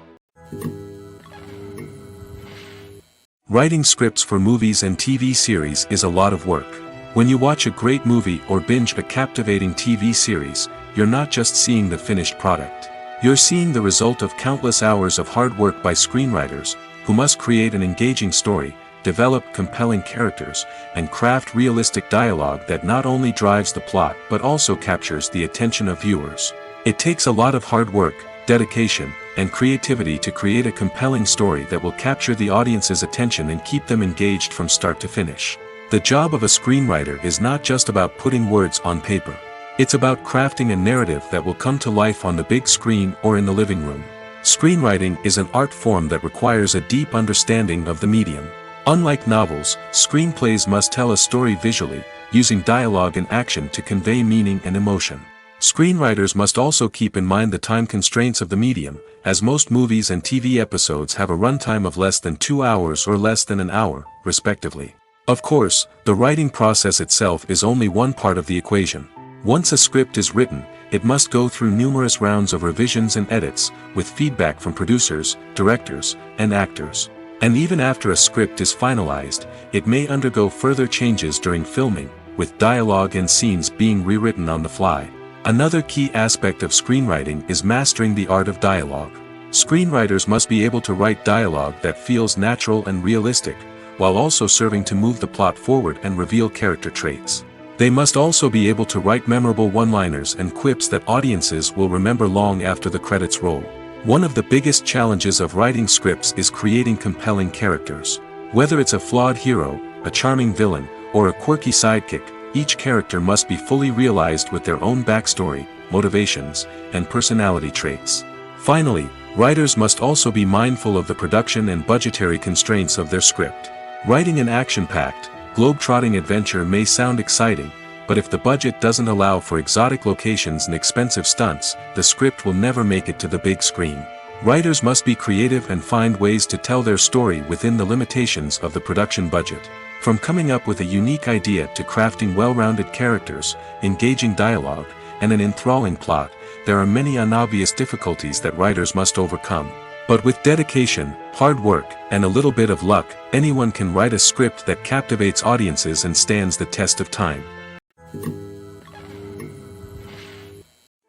Writing scripts for movies and TV series is a lot of work. When you watch a great movie or binge a captivating TV series, you're not just seeing the finished product. You're seeing the result of countless hours of hard work by screenwriters, who must create an engaging story, develop compelling characters, and craft realistic dialogue that not only drives the plot but also captures the attention of viewers. It takes a lot of hard work, dedication, and creativity to create a compelling story that will capture the audience's attention and keep them engaged from start to finish. The job of a screenwriter is not just about putting words on paper. It's about crafting a narrative that will come to life on the big screen or in the living room. Screenwriting is an art form that requires a deep understanding of the medium. Unlike novels, screenplays must tell a story visually, using dialogue and action to convey meaning and emotion. Screenwriters must also keep in mind the time constraints of the medium, as most movies and TV episodes have a runtime of less than 2 hours or less than an hour, respectively. Of course, the writing process itself is only one part of the equation. Once a script is written, it must go through numerous rounds of revisions and edits, with feedback from producers, directors, and actors. And even after a script is finalized, it may undergo further changes during filming, with dialogue and scenes being rewritten on the fly. Another key aspect of screenwriting is mastering the art of dialogue. Screenwriters must be able to write dialogue that feels natural and realistic, while also serving to move the plot forward and reveal character traits. They must also be able to write memorable one-liners and quips that audiences will remember long after the credits roll. One of the biggest challenges of writing scripts is creating compelling characters. Whether it's a flawed hero, a charming villain, or a quirky sidekick, each character must be fully realized with their own backstory, motivations, and personality traits. Finally, writers must also be mindful of the production and budgetary constraints of their script. Writing an action-packed, globe-trotting adventure may sound exciting, but if the budget doesn't allow for exotic locations and expensive stunts, the script will never make it to the big screen. Writers must be creative and find ways to tell their story within the limitations of the production budget. From coming up with a unique idea to crafting well-rounded characters, engaging dialogue, and an enthralling plot, there are many unobvious difficulties that writers must overcome. But with dedication, hard work, and a little bit of luck, anyone can write a script that captivates audiences and stands the test of time.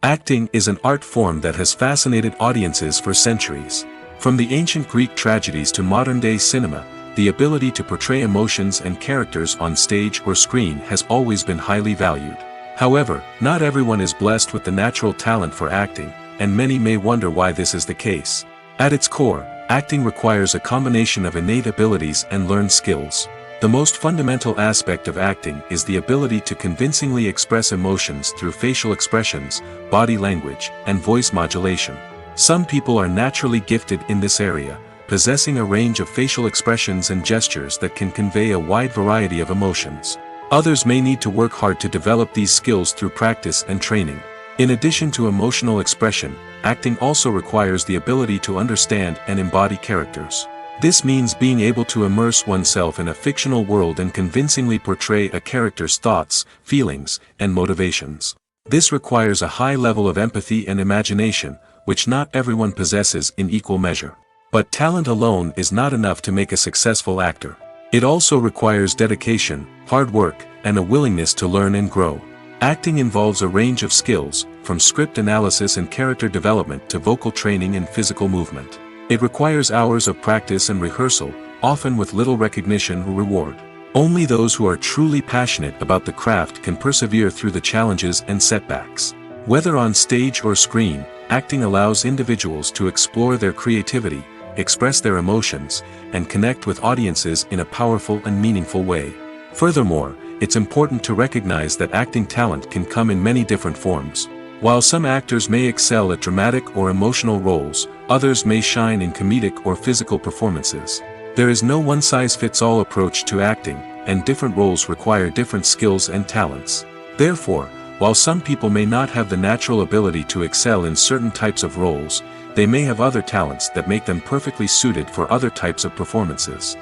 Acting is an art form that has fascinated audiences for centuries. From the ancient Greek tragedies to modern-day cinema, the ability to portray emotions and characters on stage or screen has always been highly valued. However, not everyone is blessed with the natural talent for acting, and many may wonder why this is the case. At its core, acting requires a combination of innate abilities and learned skills. The most fundamental aspect of acting is the ability to convincingly express emotions through facial expressions, body language, and voice modulation. Some people are naturally gifted in this area, possessing a range of facial expressions and gestures that can convey a wide variety of emotions. Others may need to work hard to develop these skills through practice and training. In addition to emotional expression, acting also requires the ability to understand and embody characters. This means being able to immerse oneself in a fictional world and convincingly portray a character's thoughts, feelings, and motivations. This requires a high level of empathy and imagination, which not everyone possesses in equal measure. But talent alone is not enough to make a successful actor. It also requires dedication, hard work, and a willingness to learn and grow. Acting involves a range of skills, from script analysis and character development to vocal training and physical movement. It requires hours of practice and rehearsal, often with little recognition or reward. Only those who are truly passionate about the craft can persevere through the challenges and setbacks. Whether on stage or screen, acting allows individuals to explore their creativity, express their emotions, and connect with audiences in a powerful and meaningful way. Furthermore, it's important to recognize that acting talent can come in many different forms. While some actors may excel at dramatic or emotional roles, others may shine in comedic or physical performances. There is no one-size-fits-all approach to acting, and different roles require different skills and talents. Therefore, while some people may not have the natural ability to excel in certain types of roles, they may have other talents that make them perfectly suited for other types of performances.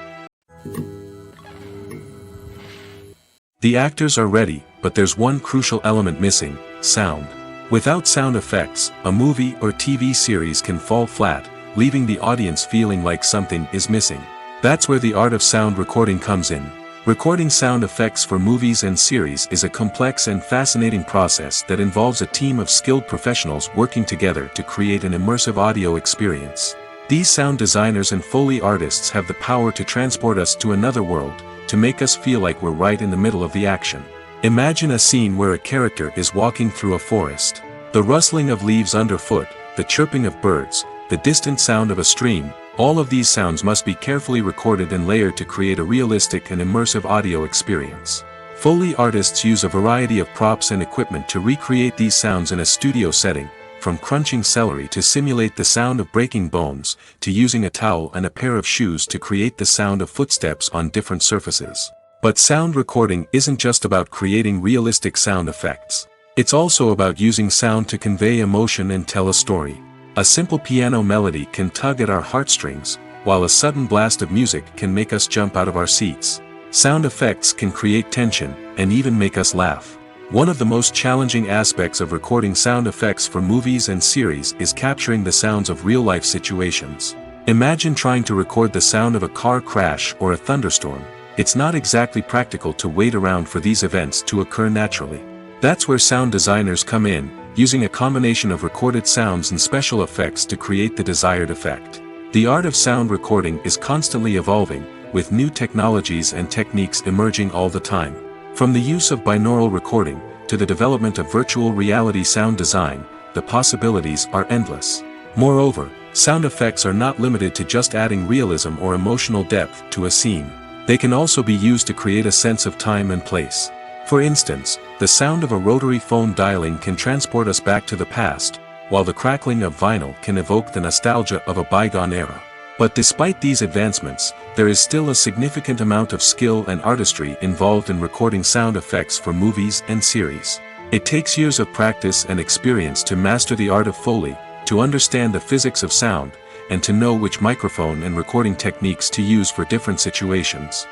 The actors are ready, but there's one crucial element missing: sound. Without sound effects, a movie or TV series can fall flat, leaving the audience feeling like something is missing. That's where the art of sound recording comes in. Recording sound effects for movies and series is a complex and fascinating process that involves a team of skilled professionals working together to create an immersive audio experience. These sound designers and Foley artists have the power to transport us to another world, to make us feel like we're right in the middle of the action. Imagine a scene where a character is walking through a forest. The rustling of leaves underfoot, the chirping of birds, the distant sound of a stream, all of these sounds must be carefully recorded and layered to create a realistic and immersive audio experience. Foley artists use a variety of props and equipment to recreate these sounds in a studio setting, from crunching celery to simulate the sound of breaking bones, to using a towel and a pair of shoes to create the sound of footsteps on different surfaces. But sound recording isn't just about creating realistic sound effects. It's also about using sound to convey emotion and tell a story. A simple piano melody can tug at our heartstrings, while a sudden blast of music can make us jump out of our seats. Sound effects can create tension, and even make us laugh. One of the most challenging aspects of recording sound effects for movies and series is capturing the sounds of real-life situations. Imagine trying to record the sound of a car crash or a thunderstorm. It's not exactly practical to wait around for these events to occur naturally. That's where sound designers come in, using a combination of recorded sounds and special effects to create the desired effect. The art of sound recording is constantly evolving, with new technologies and techniques emerging all the time. From the use of binaural recording, to the development of virtual reality sound design, the possibilities are endless. Moreover, sound effects are not limited to just adding realism or emotional depth to a scene. They can also be used to create a sense of time and place. For instance, the sound of a rotary phone dialing can transport us back to the past, while the crackling of vinyl can evoke the nostalgia of a bygone era. But despite these advancements, there is still a significant amount of skill and artistry involved in recording sound effects for movies and series. It takes years of practice and experience to master the art of Foley, to understand the physics of sound, and to know which microphone and recording techniques to use for different situations.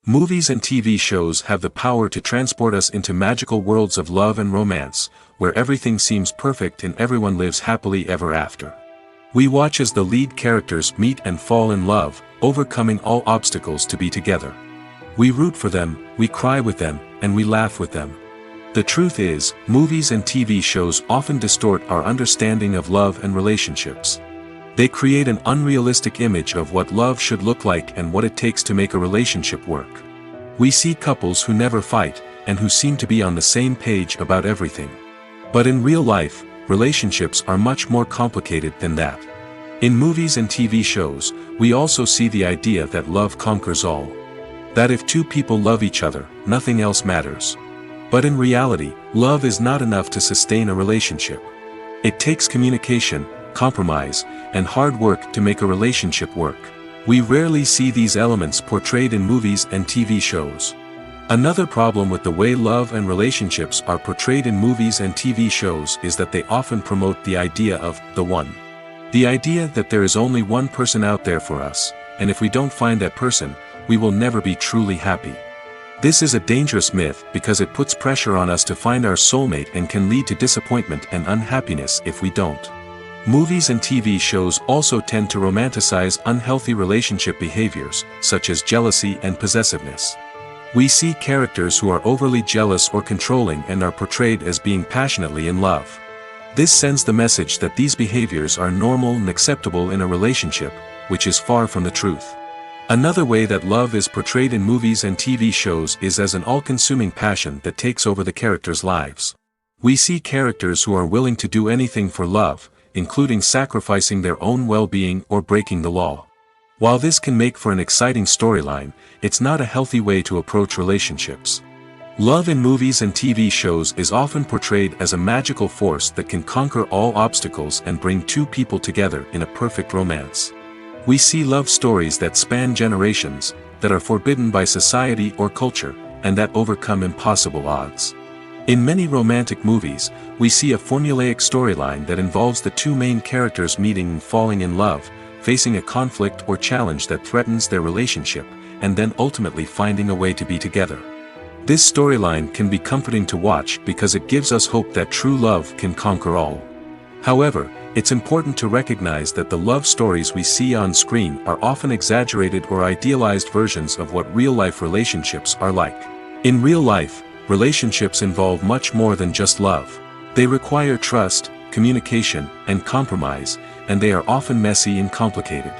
Movies and TV shows have the power to transport us into magical worlds of love and romance, where everything seems perfect and everyone lives happily ever after. We watch as the lead characters meet and fall in love, overcoming all obstacles to be together. We root for them, we cry with them, and we laugh with them. The truth is, movies and TV shows often distort our understanding of love and relationships. They create an unrealistic image of what love should look like and what it takes to make a relationship work. We see couples who never fight, and who seem to be on the same page about everything. But in real life, relationships are much more complicated than that. In movies and TV shows, we also see the idea that love conquers all. That if two people love each other, nothing else matters. But in reality, love is not enough to sustain a relationship. It takes communication, compromise, and hard work to make a relationship work. We rarely see these elements portrayed in movies and TV shows. Another problem with the way love and relationships are portrayed in movies and TV shows is that they often promote the idea of the one. The idea that there is only one person out there for us, and if we don't find that person, we will never be truly happy. This is a dangerous myth because it puts pressure on us to find our soulmate and can lead to disappointment and unhappiness if we don't. Movies and TV shows also tend to romanticize unhealthy relationship behaviors, such as jealousy and possessiveness. We see characters who are overly jealous or controlling and are portrayed as being passionately in love. This sends the message that these behaviors are normal and acceptable in a relationship, which is far from the truth. Another way that love is portrayed in movies and TV shows is as an all-consuming passion that takes over the characters' lives. We see characters who are willing to do anything for love, including sacrificing their own well-being or breaking the law. While this can make for an exciting storyline, it's not a healthy way to approach relationships. Love in movies and TV shows is often portrayed as a magical force that can conquer all obstacles and bring two people together in a perfect romance. We see love stories that span generations, that are forbidden by society or culture, and that overcome impossible odds. In many romantic movies, we see a formulaic storyline that involves the two main characters meeting and falling in love, facing a conflict or challenge that threatens their relationship, and then ultimately finding a way to be together. This storyline can be comforting to watch because it gives us hope that true love can conquer all. However, it's important to recognize that the love stories we see on screen are often exaggerated or idealized versions of what real-life relationships are like. In real life, relationships involve much more than just love. They require trust, communication, and compromise, and they are often messy and complicated.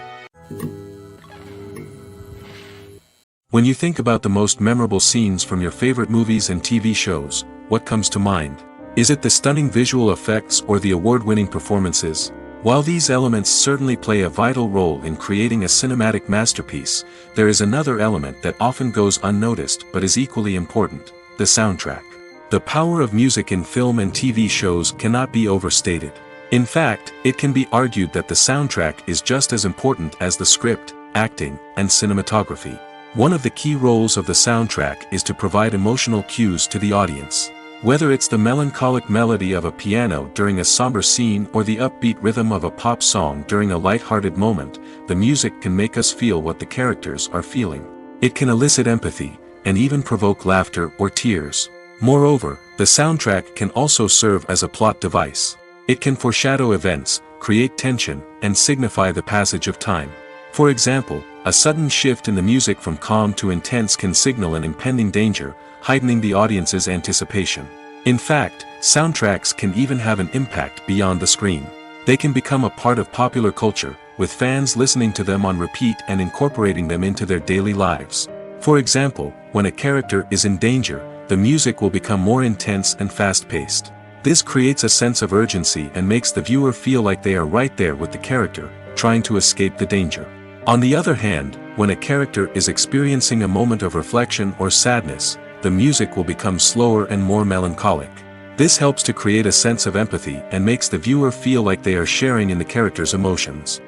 When you think about the most memorable scenes from your favorite movies and TV shows, what comes to mind? Is it the stunning visual effects or the award-winning performances? While these elements certainly play a vital role in creating a cinematic masterpiece, there is another element that often goes unnoticed but is equally important: the soundtrack. The power of music in film and TV shows cannot be overstated. In fact, it can be argued that the soundtrack is just as important as the script, acting, and cinematography. One of the key roles of the soundtrack is to provide emotional cues to the audience. Whether it's the melancholic melody of a piano during a somber scene or the upbeat rhythm of a pop song during a light-hearted moment, the music can make us feel what the characters are feeling. It can elicit empathy, and even provoke laughter or tears. Moreover, the soundtrack can also serve as a plot device. It can foreshadow events, create tension, and signify the passage of time. For example, a sudden shift in the music from calm to intense can signal an impending danger, heightening the audience's anticipation. In fact, soundtracks can even have an impact beyond the screen. They can become a part of popular culture, with fans listening to them on repeat and incorporating them into their daily lives. For example, when a character is in danger, the music will become more intense and fast-paced. This creates a sense of urgency and makes the viewer feel like they are right there with the character, trying to escape the danger. On the other hand, when a character is experiencing a moment of reflection or sadness, the music will become slower and more melancholic. This helps to create a sense of empathy and makes the viewer feel like they are sharing in the character's emotions.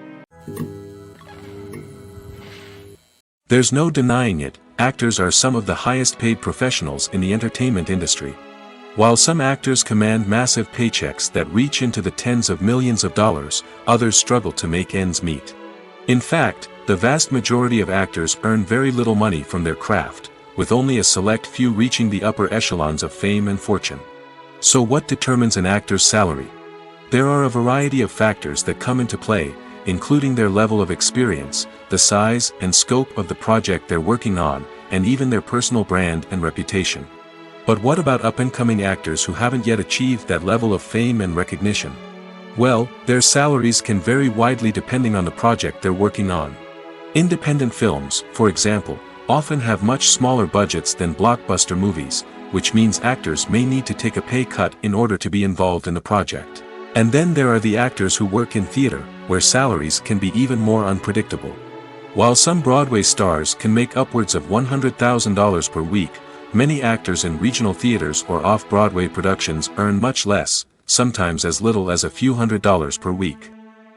There's no denying it, actors are some of the highest paid professionals in the entertainment industry. While some actors command massive paychecks that reach into the tens of millions of dollars, others struggle to make ends meet. In fact, the vast majority of actors earn very little money from their craft, with only a select few reaching the upper echelons of fame and fortune. So what determines an actor's salary? There are a variety of factors that come into play, including their level of experience, the size and scope of the project they're working on, and even their personal brand and reputation. But what about up-and-coming actors who haven't yet achieved that level of fame and recognition? Well, their salaries can vary widely depending on the project they're working on. Independent films, for example, often have much smaller budgets than blockbuster movies, which means actors may need to take a pay cut in order to be involved in the project. And then there are the actors who work in theater, where salaries can be even more unpredictable. While some Broadway stars can make upwards of $100,000 per week, many actors in regional theaters or off-Broadway productions earn much less, sometimes as little as a few $100s per week.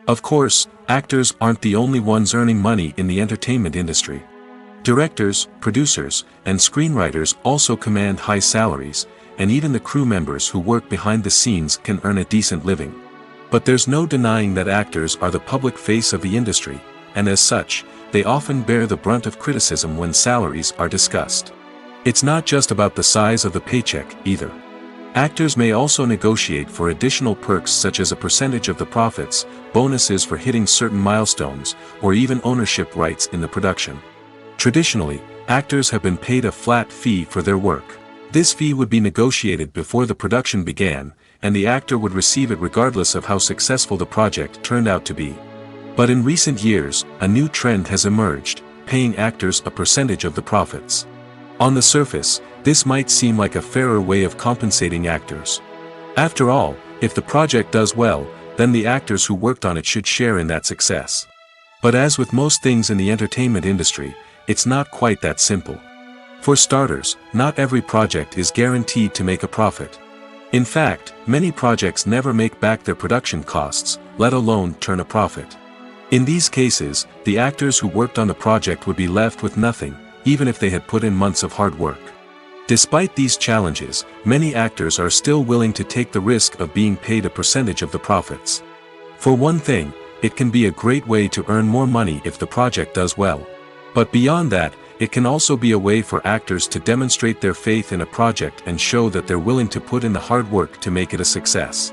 Of course, actors aren't the only ones earning money in the entertainment industry. Directors, producers, and screenwriters also command high salaries, and even the crew members who work behind the scenes can earn a decent living. But there's no denying that actors are the public face of the industry, and as such, they often bear the brunt of criticism when salaries are discussed. It's not just about the size of the paycheck, either. Actors may also negotiate for additional perks such as a percentage of the profits, bonuses for hitting certain milestones, or even ownership rights in the production. Traditionally, actors have been paid a flat fee for their work. This fee would be negotiated before the production began, and the actor would receive it regardless of how successful the project turned out to be. But in recent years, a new trend has emerged, paying actors a percentage of the profits. On the surface, this might seem like a fairer way of compensating actors. After all, if the project does well, then the actors who worked on it should share in that success. But as with most things in the entertainment industry, it's not quite that simple. For starters, not every project is guaranteed to make a profit. In fact, many projects never make back their production costs, let alone turn a profit. In these cases, the actors who worked on the project would be left with nothing, even if they had put in months of hard work. Despite these challenges, many actors are still willing to take the risk of being paid a percentage of the profits. For one thing, it can be a great way to earn more money if the project does well. But beyond that, it can also be a way for actors to demonstrate their faith in a project and show that they're willing to put in the hard work to make it a success.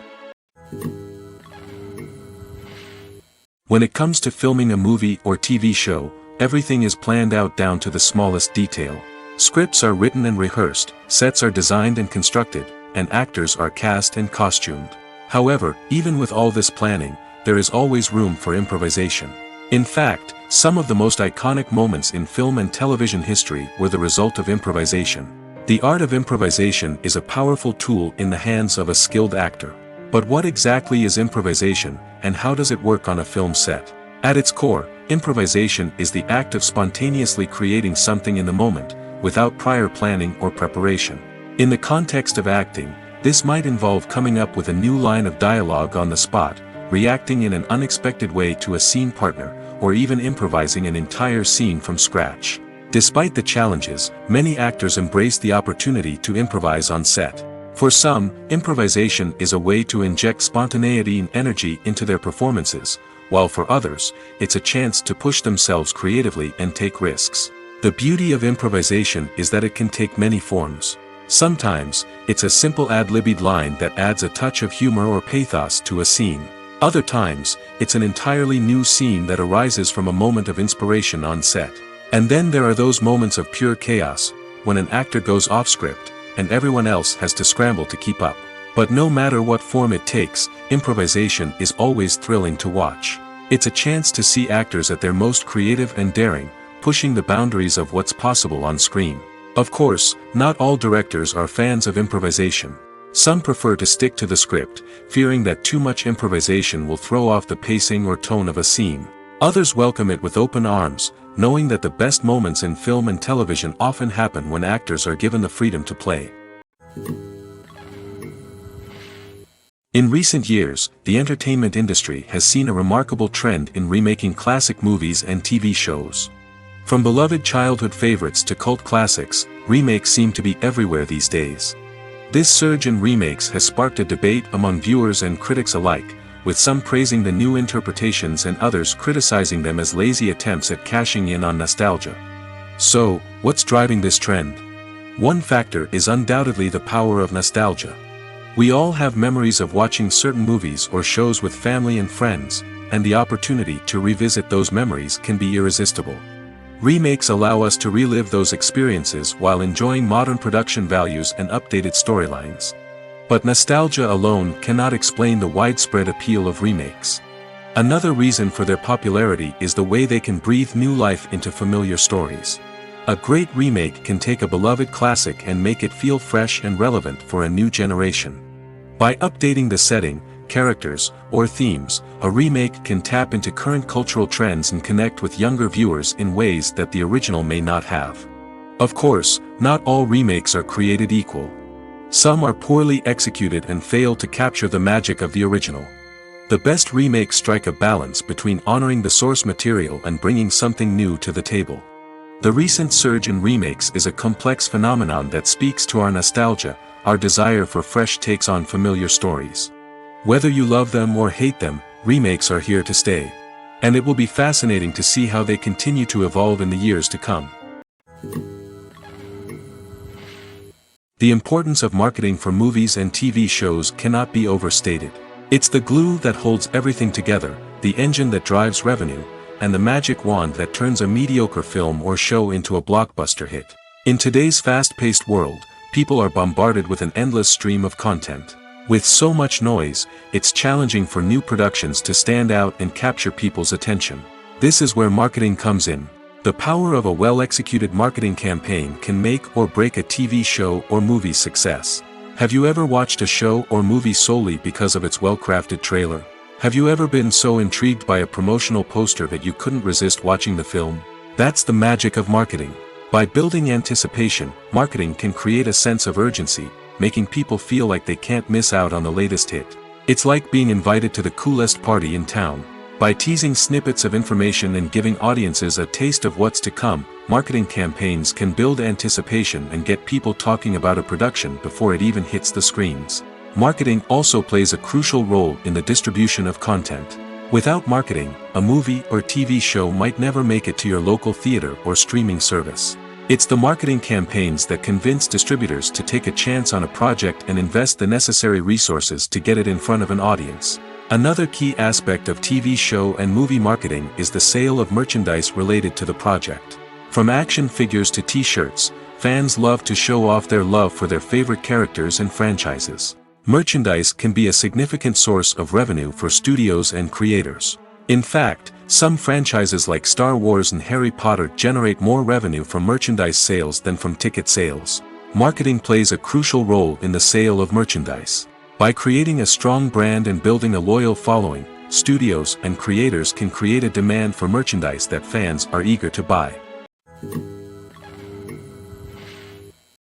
When it comes to filming a movie or TV show, everything is planned out down to the smallest detail. Scripts are written and rehearsed, sets are designed and constructed, and actors are cast and costumed. However, even with all this planning, there is always room for improvisation. In fact, some of the most iconic moments in film and television history were the result of improvisation. The art of improvisation is a powerful tool in the hands of a skilled actor. But what exactly is improvisation, and how does it work on a film set? At its core, improvisation is the act of spontaneously creating something in the moment, without prior planning or preparation. In the context of acting, this might involve coming up with a new line of dialogue on the spot, reacting in an unexpected way to a scene partner, or even improvising an entire scene from scratch. Despite the challenges, many actors embrace the opportunity to improvise on set. For some, improvisation is a way to inject spontaneity and energy into their performances, while for others, it's a chance to push themselves creatively and take risks. The beauty of improvisation is that it can take many forms. Sometimes, it's a simple ad-libbed line that adds a touch of humor or pathos to a scene. Other times, it's an entirely new scene that arises from a moment of inspiration on set. And then there are those moments of pure chaos, when an actor goes off script, and everyone else has to scramble to keep up. But no matter what form it takes, improvisation is always thrilling to watch. It's a chance to see actors at their most creative and daring, pushing the boundaries of what's possible on screen. Of course, not all directors are fans of improvisation. Some prefer to stick to the script, fearing that too much improvisation will throw off the pacing or tone of a scene. Others welcome it with open arms, knowing that the best moments in film and television often happen when actors are given the freedom to play. In recent years, the entertainment industry has seen a remarkable trend in remaking classic movies and TV shows. From beloved childhood favorites to cult classics, remakes seem to be everywhere these days. This surge in remakes has sparked a debate among viewers and critics alike, with some praising the new interpretations and others criticizing them as lazy attempts at cashing in on nostalgia. So, what's driving this trend? One factor is undoubtedly the power of nostalgia. We all have memories of watching certain movies or shows with family and friends, and the opportunity to revisit those memories can be irresistible. Remakes allow us to relive those experiences while enjoying modern production values and updated storylines. But nostalgia alone cannot explain the widespread appeal of remakes. Another reason for their popularity is the way they can breathe new life into familiar stories. A great remake can take a beloved classic and make it feel fresh and relevant for a new generation. By updating the setting, characters, or themes, a remake can tap into current cultural trends and connect with younger viewers in ways that the original may not have. Of course, not all remakes are created equal. Some are poorly executed and fail to capture the magic of the original. The best remakes strike a balance between honoring the source material and bringing something new to the table. The recent surge in remakes is a complex phenomenon that speaks to our nostalgia, our desire for fresh takes on familiar stories. Whether you love them or hate them, remakes are here to stay. And it will be fascinating to see how they continue to evolve in the years to come. The importance of marketing for movies and TV shows cannot be overstated. It's the glue that holds everything together, the engine that drives revenue, and the magic wand that turns a mediocre film or show into a blockbuster hit. In today's fast-paced world, people are bombarded with an endless stream of content. With so much noise, it's challenging for new productions to stand out and capture people's attention. This is where marketing comes in. The power of a well-executed marketing campaign can make or break a TV show or movie's success. Have you ever watched a show or movie solely because of its well-crafted trailer? Have you ever been so intrigued by a promotional poster that you couldn't resist watching the film? That's the magic of marketing. By building anticipation, marketing can create a sense of urgency, making people feel like they can't miss out on the latest hit. It's like being invited to the coolest party in town. By teasing snippets of information and giving audiences a taste of what's to come, marketing campaigns can build anticipation and get people talking about a production before it even hits the screens. Marketing also plays a crucial role in the distribution of content. Without marketing, a movie or TV show might never make it to your local theater or streaming service. It's the marketing campaigns that convince distributors to take a chance on a project and invest the necessary resources to get it in front of an audience. Another key aspect of TV show and movie marketing is the sale of merchandise related to the project. From action figures to t-shirts, fans love to show off their love for their favorite characters and franchises. Merchandise can be a significant source of revenue for studios and creators. In fact, some franchises like Star Wars and Harry Potter generate more revenue from merchandise sales than from ticket sales. Marketing plays a crucial role in the sale of merchandise. By creating a strong brand and building a loyal following, studios and creators can create a demand for merchandise that fans are eager to buy.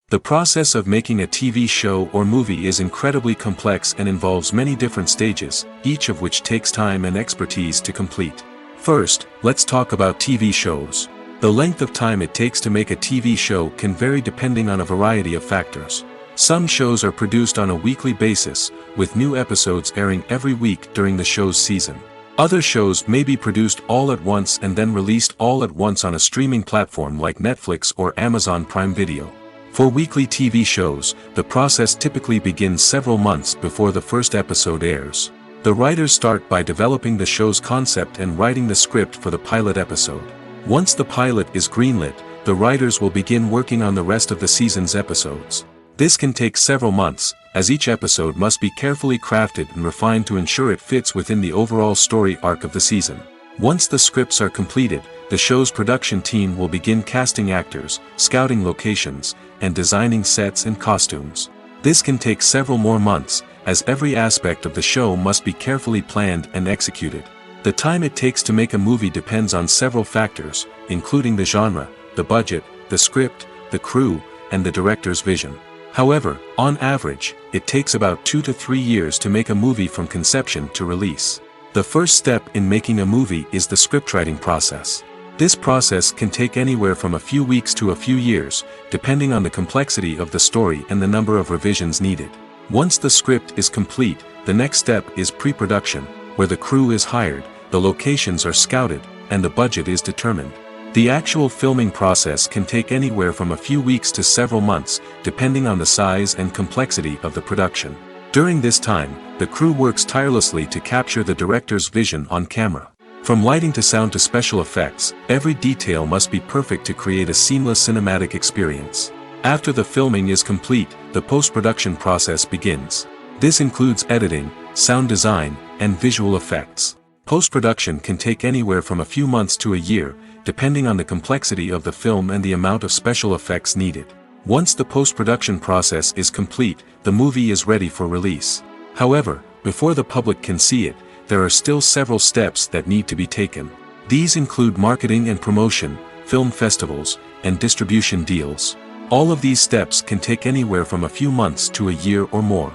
The process of making a TV show or movie is incredibly complex and involves many different stages, each of which takes time and expertise to complete. First, let's talk about TV shows. The length of time it takes to make a TV show can vary depending on a variety of factors. Some shows are produced on a weekly basis, with new episodes airing every week during the show's season. Other shows may be produced all at once and then released all at once on a streaming platform like Netflix or Amazon Prime Video. For weekly TV shows, the process typically begins several months before the first episode airs. The writers start by developing the show's concept and writing the script for the pilot episode. Once the pilot is greenlit, the writers will begin working on the rest of the season's episodes. This can take several months, as each episode must be carefully crafted and refined to ensure it fits within the overall story arc of the season. Once the scripts are completed, the show's production team will begin casting actors, scouting locations, and designing sets and costumes. This can take several more months, as every aspect of the show must be carefully planned and executed. The time it takes to make a movie depends on several factors, including the genre, the budget, the script, the crew, and the director's vision. However, on average, it takes about 2 to 3 years to make a movie from conception to release. The first step in making a movie is the scriptwriting process. This process can take anywhere from a few weeks to a few years, depending on the complexity of the story and the number of revisions needed. Once the script is complete, the next step is pre-production, where the crew is hired, the locations are scouted, and the budget is determined. The actual filming process can take anywhere from a few weeks to several months, depending on the size and complexity of the production. During this time, the crew works tirelessly to capture the director's vision on camera. From lighting to sound to special effects, every detail must be perfect to create a seamless cinematic experience. After the filming is complete, the post-production process begins. This includes editing, sound design, and visual effects. Post-production can take anywhere from a few months to a year, depending on the complexity of the film and the amount of special effects needed. Once the post-production process is complete, the movie is ready for release. However, before the public can see it, there are still several steps that need to be taken. These include marketing and promotion, film festivals, and distribution deals. All of these steps can take anywhere from a few months to a year or more.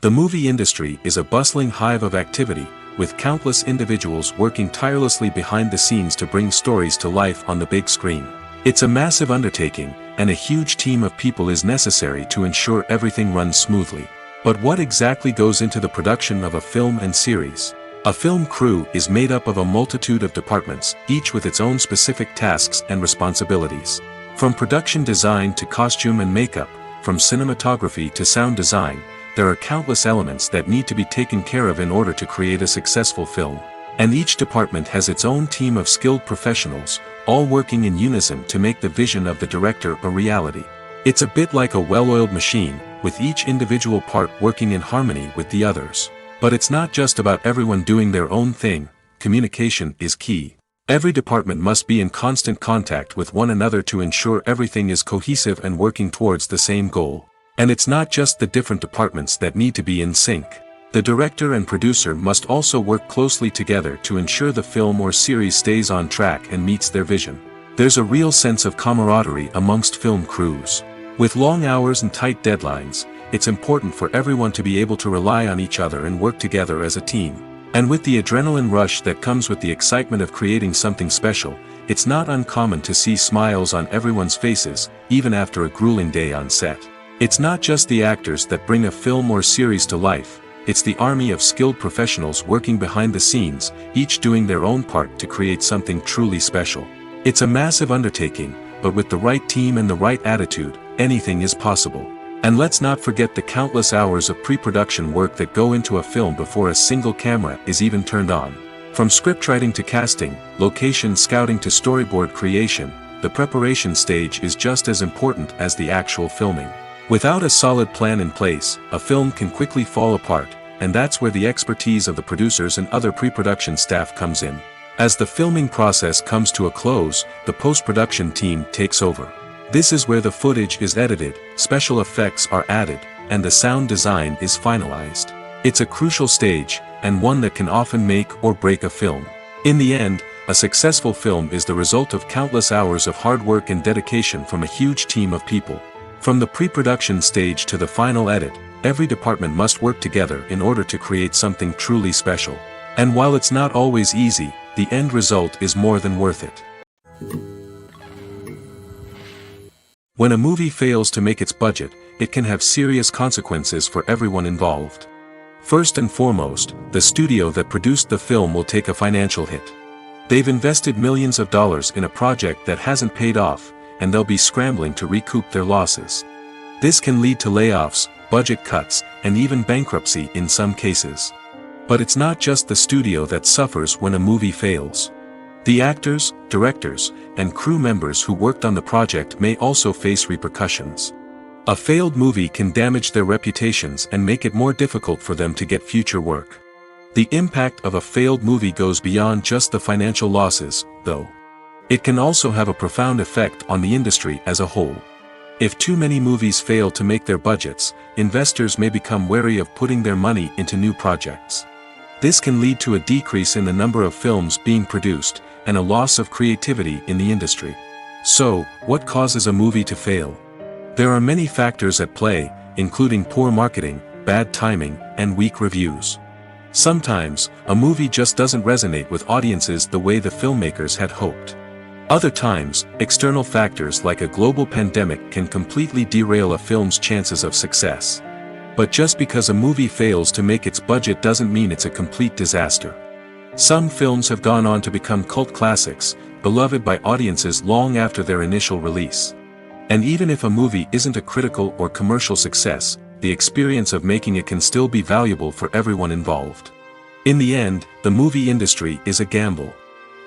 The movie industry is a bustling hive of activity, with countless individuals working tirelessly behind the scenes to bring stories to life on the big screen. It's a massive undertaking, and a huge team of people is necessary to ensure everything runs smoothly. But what exactly goes into the production of a film and series? A film crew is made up of a multitude of departments, each with its own specific tasks and responsibilities. From production design to costume and makeup, from cinematography to sound design, there are countless elements that need to be taken care of in order to create a successful film. And each department has its own team of skilled professionals, all working in unison to make the vision of the director a reality. It's a bit like a well-oiled machine, with each individual part working in harmony with the others. But it's not just about everyone doing their own thing. Communication is key. Every department must be in constant contact with one another to ensure everything is cohesive and working towards the same goal. And it's not just the different departments that need to be in sync. The director and producer must also work closely together to ensure the film or series stays on track and meets their vision. There's a real sense of camaraderie amongst film crews. With long hours and tight deadlines, it's important for everyone to be able to rely on each other and work together as a team. And with the adrenaline rush that comes with the excitement of creating something special, it's not uncommon to see smiles on everyone's faces, even after a grueling day on set. It's not just the actors that bring a film or series to life, it's the army of skilled professionals working behind the scenes, each doing their own part to create something truly special. It's a massive undertaking, but with the right team and the right attitude, anything is possible. And let's not forget the countless hours of pre-production work that go into a film before a single camera is even turned on. From scriptwriting to casting, location scouting to storyboard creation, the preparation stage is just as important as the actual filming. Without a solid plan in place, a film can quickly fall apart, and that's where the expertise of the producers and other pre-production staff comes in. As the filming process comes to a close, the post-production team takes over. This is where the footage is edited, special effects are added, and the sound design is finalized. It's a crucial stage, and one that can often make or break a film. In the end, a successful film is the result of countless hours of hard work and dedication from a huge team of people. From the pre-production stage to the final edit, every department must work together in order to create something truly special. And while it's not always easy, the end result is more than worth it. When a movie fails to make its budget, it can have serious consequences for everyone involved. First and foremost, the studio that produced the film will take a financial hit. They've invested millions of dollars in a project that hasn't paid off, and they'll be scrambling to recoup their losses. This can lead to layoffs, budget cuts, and even bankruptcy in some cases. But it's not just the studio that suffers when a movie fails. The actors, directors, and crew members who worked on the project may also face repercussions. A failed movie can damage their reputations and make it more difficult for them to get future work. The impact of a failed movie goes beyond just the financial losses, though. It can also have a profound effect on the industry as a whole. If too many movies fail to make their budgets, investors may become wary of putting their money into new projects. This can lead to a decrease in the number of films being produced, and a loss of creativity in the industry. So, what causes a movie to fail? There are many factors at play, including poor marketing, bad timing, and weak reviews. Sometimes, a movie just doesn't resonate with audiences the way the filmmakers had hoped. Other times, external factors like a global pandemic can completely derail a film's chances of success. But just because a movie fails to make its budget doesn't mean it's a complete disaster. Some films have gone on to become cult classics, beloved by audiences long after their initial release. And even if a movie isn't a critical or commercial success, the experience of making it can still be valuable for everyone involved. In the end, the movie industry is a gamble.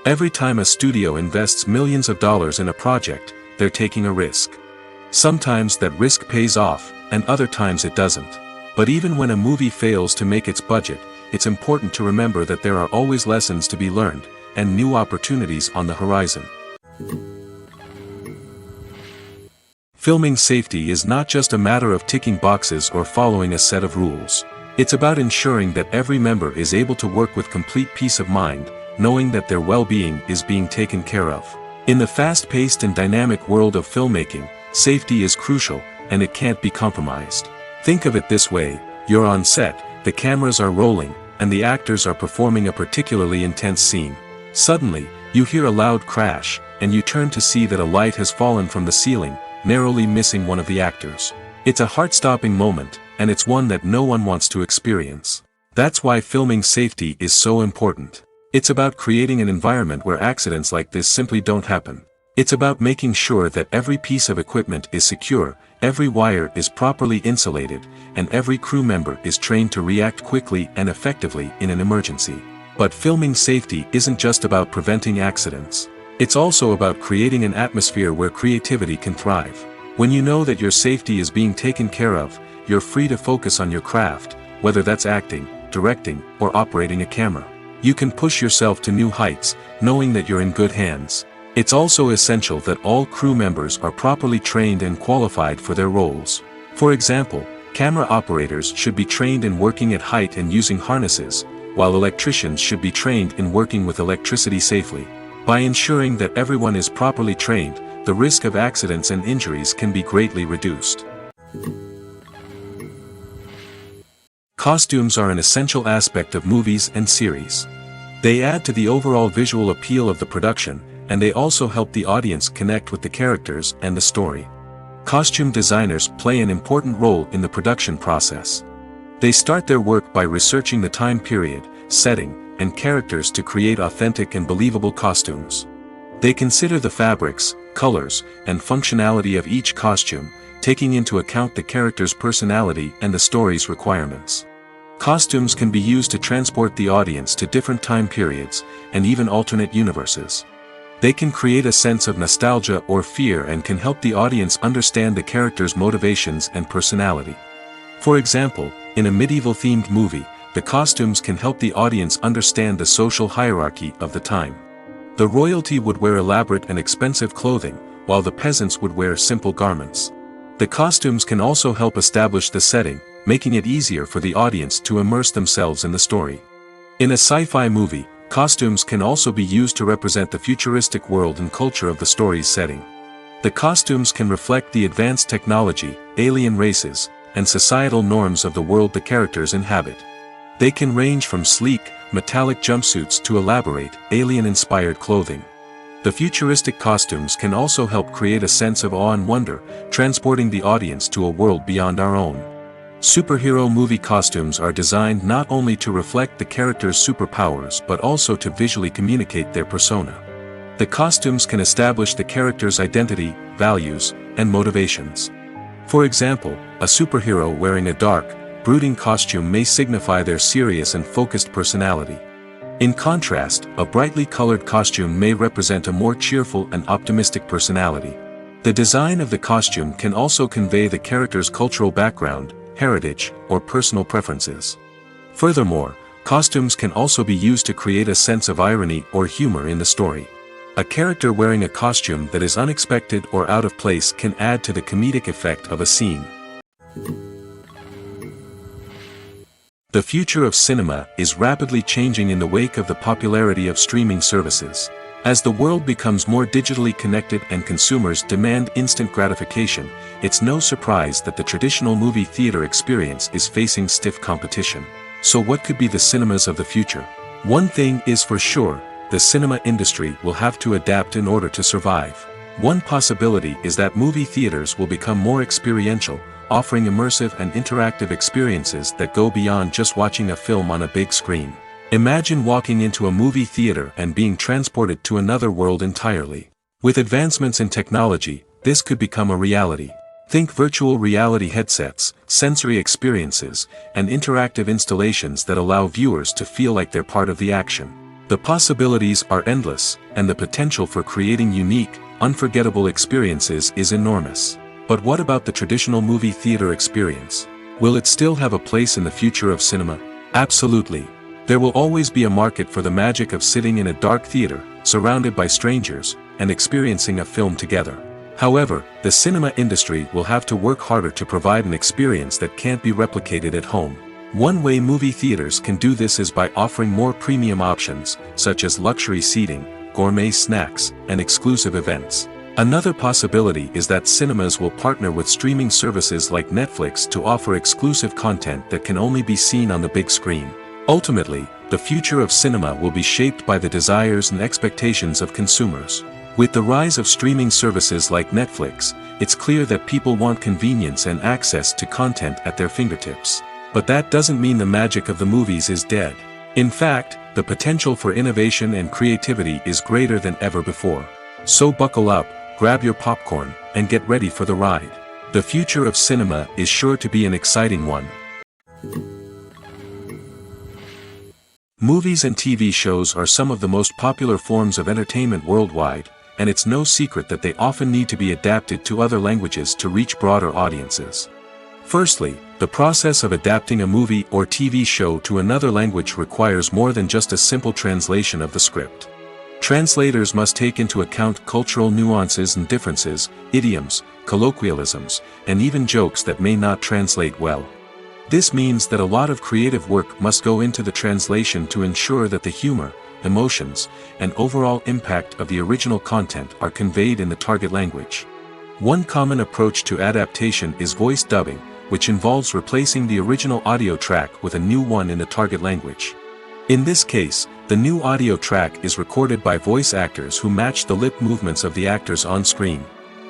Every time a studio invests millions of dollars in a project, they're taking a risk. Sometimes that risk pays off, and other times it doesn't. But even when a movie fails to make its budget, it's important to remember that there are always lessons to be learned, and new opportunities on the horizon. Filming safety is not just a matter of ticking boxes or following a set of rules. It's about ensuring that every member is able to work with complete peace of mind, knowing that their well-being is being taken care of. In the fast-paced and dynamic world of filmmaking, safety is crucial, and it can't be compromised. Think of it this way: you're on set, the cameras are rolling, and the actors are performing a particularly intense scene. Suddenly, you hear a loud crash, and you turn to see that a light has fallen from the ceiling, narrowly missing one of the actors. It's a heart-stopping moment, and it's one that no one wants to experience. That's why filming safety is so important. It's about creating an environment where accidents like this simply don't happen. It's about making sure that every piece of equipment is secure, every wire is properly insulated, and every crew member is trained to react quickly and effectively in an emergency. But filming safety isn't just about preventing accidents. It's also about creating an atmosphere where creativity can thrive. When you know that your safety is being taken care of, you're free to focus on your craft, whether that's acting, directing, or operating a camera. You can push yourself to new heights, knowing that you're in good hands. It's also essential that all crew members are properly trained and qualified for their roles. For example, camera operators should be trained in working at height and using harnesses, while electricians should be trained in working with electricity safely. By ensuring that everyone is properly trained, the risk of accidents and injuries can be greatly reduced. Costumes are an essential aspect of movies and series. They add to the overall visual appeal of the production, and they also help the audience connect with the characters and the story. Costume designers play an important role in the production process. They start their work by researching the time period, setting, and characters to create authentic and believable costumes. They consider the fabrics, colors, and functionality of each costume, taking into account the character's personality and the story's requirements. Costumes can be used to transport the audience to different time periods, and even alternate universes. They can create a sense of nostalgia or fear and can help the audience understand the character's motivations and personality. For example, in a medieval-themed movie, the costumes can help the audience understand the social hierarchy of the time. The royalty would wear elaborate and expensive clothing, while the peasants would wear simple garments. The costumes can also help establish the setting, making it easier for the audience to immerse themselves in the story. In a sci-fi movie, costumes can also be used to represent the futuristic world and culture of the story's setting. The costumes can reflect the advanced technology, alien races, and societal norms of the world the characters inhabit. They can range from sleek, metallic jumpsuits to elaborate, alien-inspired clothing. The futuristic costumes can also help create a sense of awe and wonder, transporting the audience to a world beyond our own. Superhero movie costumes are designed not only to reflect the character's superpowers but also to visually communicate their persona. The costumes can establish the character's identity, values, and motivations. For example, a superhero wearing a dark, brooding costume may signify their serious and focused personality. In contrast, a brightly colored costume may represent a more cheerful and optimistic personality. The design of the costume can also convey the character's cultural background, heritage, or personal preferences. Furthermore, costumes can also be used to create a sense of irony or humor in the story. A character wearing a costume that is unexpected or out of place can add to the comedic effect of a scene. The future of cinema is rapidly changing in the wake of the popularity of streaming services. As the world becomes more digitally connected and consumers demand instant gratification, it's no surprise that the traditional movie theater experience is facing stiff competition. So what could be the cinemas of the future? One thing is for sure, the cinema industry will have to adapt in order to survive. One possibility is that movie theaters will become more experiential, offering immersive and interactive experiences that go beyond just watching a film on a big screen. Imagine walking into a movie theater and being transported to another world entirely. With advancements in technology, this could become a reality. Think virtual reality headsets, sensory experiences, and interactive installations that allow viewers to feel like they're part of the action. The possibilities are endless, and the potential for creating unique, unforgettable experiences is enormous. But what about the traditional movie theater experience? Will it still have a place in the future of cinema? Absolutely. There will always be a market for the magic of sitting in a dark theater, surrounded by strangers, and experiencing a film together. However, the cinema industry will have to work harder to provide an experience that can't be replicated at home. One way movie theaters can do this is by offering more premium options, such as luxury seating, gourmet snacks, and exclusive events. Another possibility is that cinemas will partner with streaming services like Netflix to offer exclusive content that can only be seen on the big screen. Ultimately, the future of cinema will be shaped by the desires and expectations of consumers. With the rise of streaming services like Netflix, it's clear that people want convenience and access to content at their fingertips. But that doesn't mean the magic of the movies is dead. In fact, the potential for innovation and creativity is greater than ever before. So buckle up, grab your popcorn, and get ready for the ride. The future of cinema is sure to be an exciting one. Movies and TV shows are some of the most popular forms of entertainment worldwide, and it's no secret that they often need to be adapted to other languages to reach broader audiences. Firstly, the process of adapting a movie or TV show to another language requires more than just a simple translation of the script. Translators must take into account cultural nuances and differences, idioms, colloquialisms, and even jokes that may not translate well. This means that a lot of creative work must go into the translation to ensure that the humor, emotions, and overall impact of the original content are conveyed in the target language. One common approach to adaptation is voice dubbing, which involves replacing the original audio track with a new one in the target language. In this case, the new audio track is recorded by voice actors who match the lip movements of the actors on screen.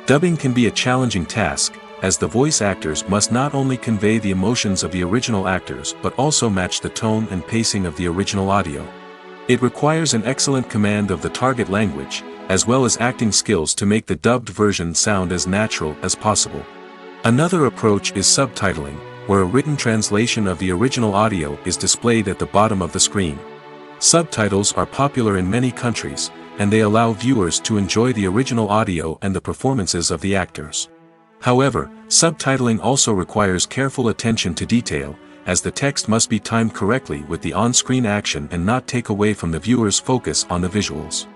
Dubbing can be a challenging task, as the voice actors must not only convey the emotions of the original actors but also match the tone and pacing of the original audio. It requires an excellent command of the target language, as well as acting skills to make the dubbed version sound as natural as possible. Another approach is subtitling, where a written translation of the original audio is displayed at the bottom of the screen. Subtitles are popular in many countries, and they allow viewers to enjoy the original audio and the performances of the actors. However, subtitling also requires careful attention to detail, as the text must be timed correctly with the on-screen action and not take away from the viewer's focus on the visuals.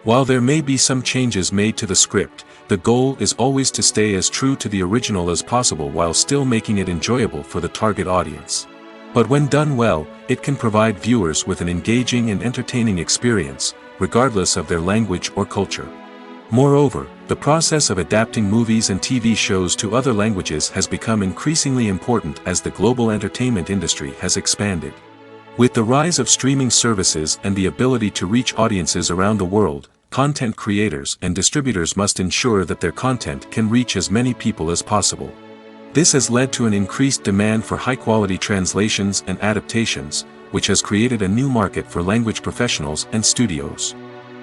While there may be some changes made to the script, the goal is always to stay as true to the original as possible while still making it enjoyable for the target audience. But when done well, it can provide viewers with an engaging and entertaining experience, regardless of their language or culture. Moreover, the process of adapting movies and TV shows to other languages has become increasingly important as the global entertainment industry has expanded. With the rise of streaming services and the ability to reach audiences around the world, content creators and distributors must ensure that their content can reach as many people as possible. This has led to an increased demand for high-quality translations and adaptations, which has created a new market for language professionals and studios.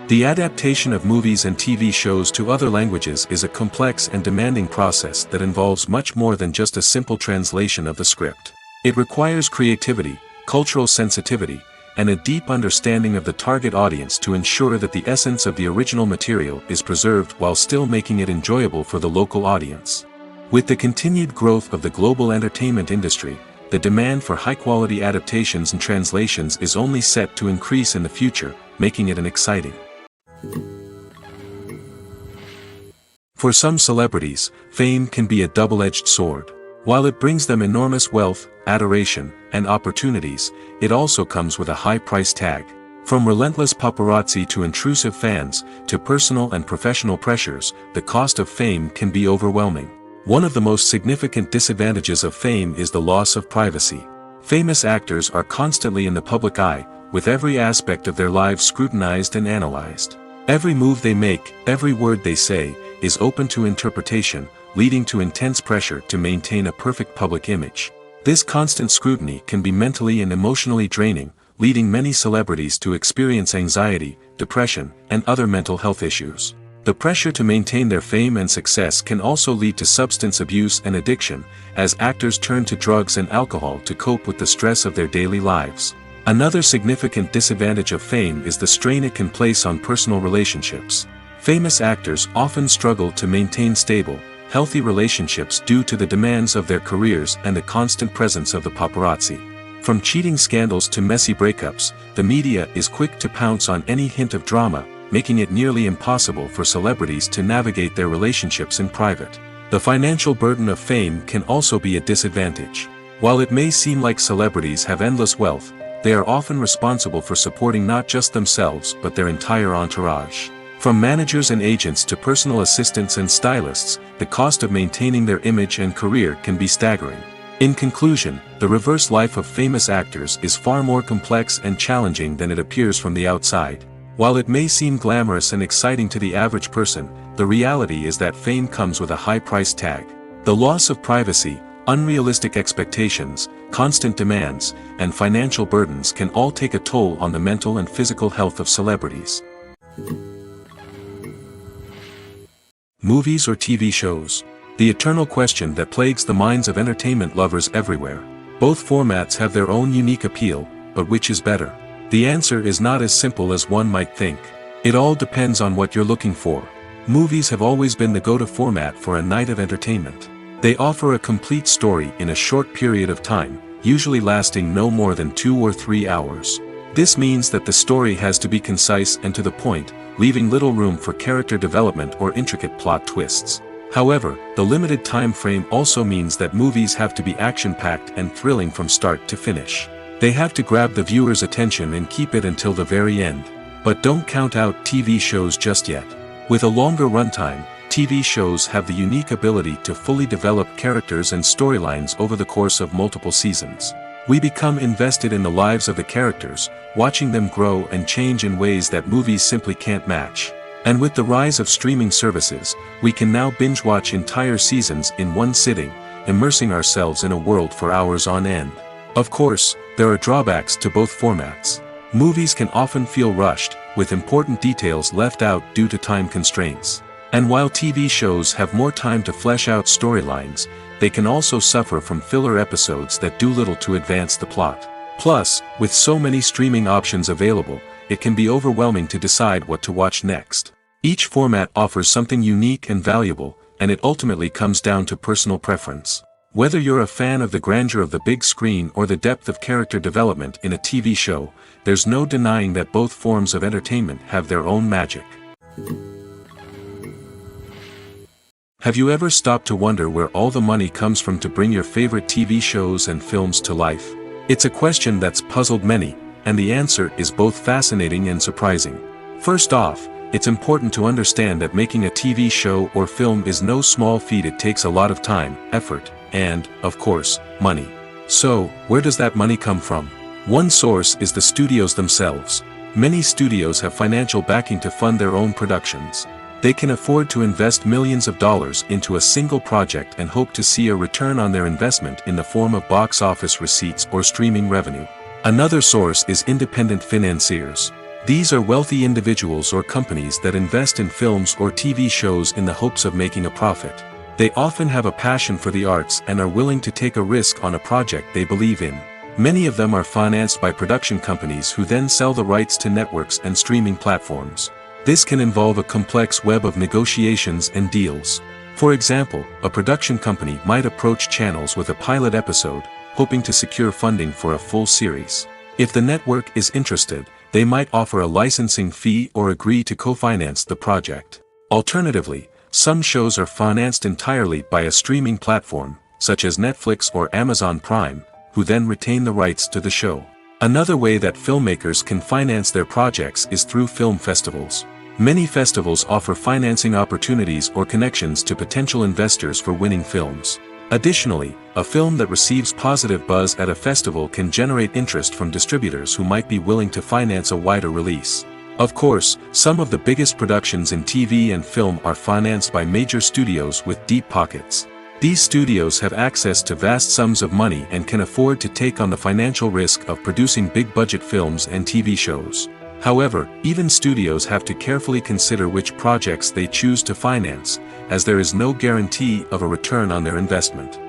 The adaptation of movies and TV shows to other languages is a complex and demanding process that involves much more than just a simple translation of the script. It requires creativity, cultural sensitivity, and a deep understanding of the target audience to ensure that the essence of the original material is preserved while still making it enjoyable for the local audience. With the continued growth of the global entertainment industry, the demand for high-quality adaptations and translations is only set to increase in the future, making it an exciting. For some celebrities, fame can be a double-edged sword. While it brings them enormous wealth, adoration, and opportunities, it also comes with a high price tag. From relentless paparazzi to intrusive fans, to personal and professional pressures, the cost of fame can be overwhelming. One of the most significant disadvantages of fame is the loss of privacy. Famous actors are constantly in the public eye, with every aspect of their lives scrutinized and analyzed. Every move they make, every word they say, is open to interpretation, leading to intense pressure to maintain a perfect public image. This constant scrutiny can be mentally and emotionally draining, leading many celebrities to experience anxiety, depression, and other mental health issues. The pressure to maintain their fame and success can also lead to substance abuse and addiction, as actors turn to drugs and alcohol to cope with the stress of their daily lives. Another significant disadvantage of fame is the strain it can place on personal relationships. Famous actors often struggle to maintain stable, healthy relationships due to the demands of their careers and the constant presence of the paparazzi. From cheating scandals to messy breakups, the media is quick to pounce on any hint of drama, making it nearly impossible for celebrities to navigate their relationships in private. The financial burden of fame can also be a disadvantage. While it may seem like celebrities have endless wealth, they are often responsible for supporting not just themselves but their entire entourage. From managers and agents to personal assistants and stylists, the cost of maintaining their image and career can be staggering. In conclusion, the reverse life of famous actors is far more complex and challenging than it appears from the outside. While it may seem glamorous and exciting to the average person, the reality is that fame comes with a high price tag. The loss of privacy, unrealistic expectations, constant demands, and financial burdens can all take a toll on the mental and physical health of celebrities. Movies or TV shows? The eternal question that plagues the minds of entertainment lovers everywhere. Both formats have their own unique appeal, but which is better? The answer is not as simple as one might think. It all depends on what you're looking for. Movies have always been the go-to format for a night of entertainment. They offer a complete story in a short period of time, usually lasting no more than 2 or 3 hours. This means that the story has to be concise and to the point, leaving little room for character development or intricate plot twists. However, the limited time frame also means that movies have to be action-packed and thrilling from start to finish. They have to grab the viewer's attention and keep it until the very end. But don't count out TV shows just yet. With a longer runtime, TV shows have the unique ability to fully develop characters and storylines over the course of multiple seasons. We become invested in the lives of the characters, watching them grow and change in ways that movies simply can't match. And with the rise of streaming services, we can now binge-watch entire seasons in one sitting, immersing ourselves in a world for hours on end. Of course, there are drawbacks to both formats. Movies can often feel rushed, with important details left out due to time constraints. And while TV shows have more time to flesh out storylines, they can also suffer from filler episodes that do little to advance the plot. Plus, with so many streaming options available, it can be overwhelming to decide what to watch next. Each format offers something unique and valuable, and it ultimately comes down to personal preference. Whether you're a fan of the grandeur of the big screen or the depth of character development in a TV show, there's no denying that both forms of entertainment have their own magic. Have you ever stopped to wonder where all the money comes from to bring your favorite TV shows and films to life? It's a question that's puzzled many, and the answer is both fascinating and surprising. First off, it's important to understand that making a TV show or film is no small feat. It takes a lot of time, effort, and, of course, money. So, where does that money come from? One source is the studios themselves. Many studios have financial backing to fund their own productions. They can afford to invest millions of dollars into a single project and hope to see a return on their investment in the form of box office receipts or streaming revenue. Another source is independent financiers. These are wealthy individuals or companies that invest in films or TV shows in the hopes of making a profit. They often have a passion for the arts and are willing to take a risk on a project they believe in. Many of them are financed by production companies who then sell the rights to networks and streaming platforms. This can involve a complex web of negotiations and deals. For example, a production company might approach channels with a pilot episode, hoping to secure funding for a full series. If the network is interested, they might offer a licensing fee or agree to co-finance the project. Alternatively, some shows are financed entirely by a streaming platform, such as Netflix or Amazon Prime, who then retain the rights to the show. Another way that filmmakers can finance their projects is through film festivals. Many festivals offer financing opportunities or connections to potential investors for winning films. Additionally, a film that receives positive buzz at a festival can generate interest from distributors who might be willing to finance a wider release. Of course, some of the biggest productions in TV and film are financed by major studios with deep pockets. These studios have access to vast sums of money and can afford to take on the financial risk of producing big-budget films and TV shows. However, even studios have to carefully consider which projects they choose to finance, as there is no guarantee of a return on their investment.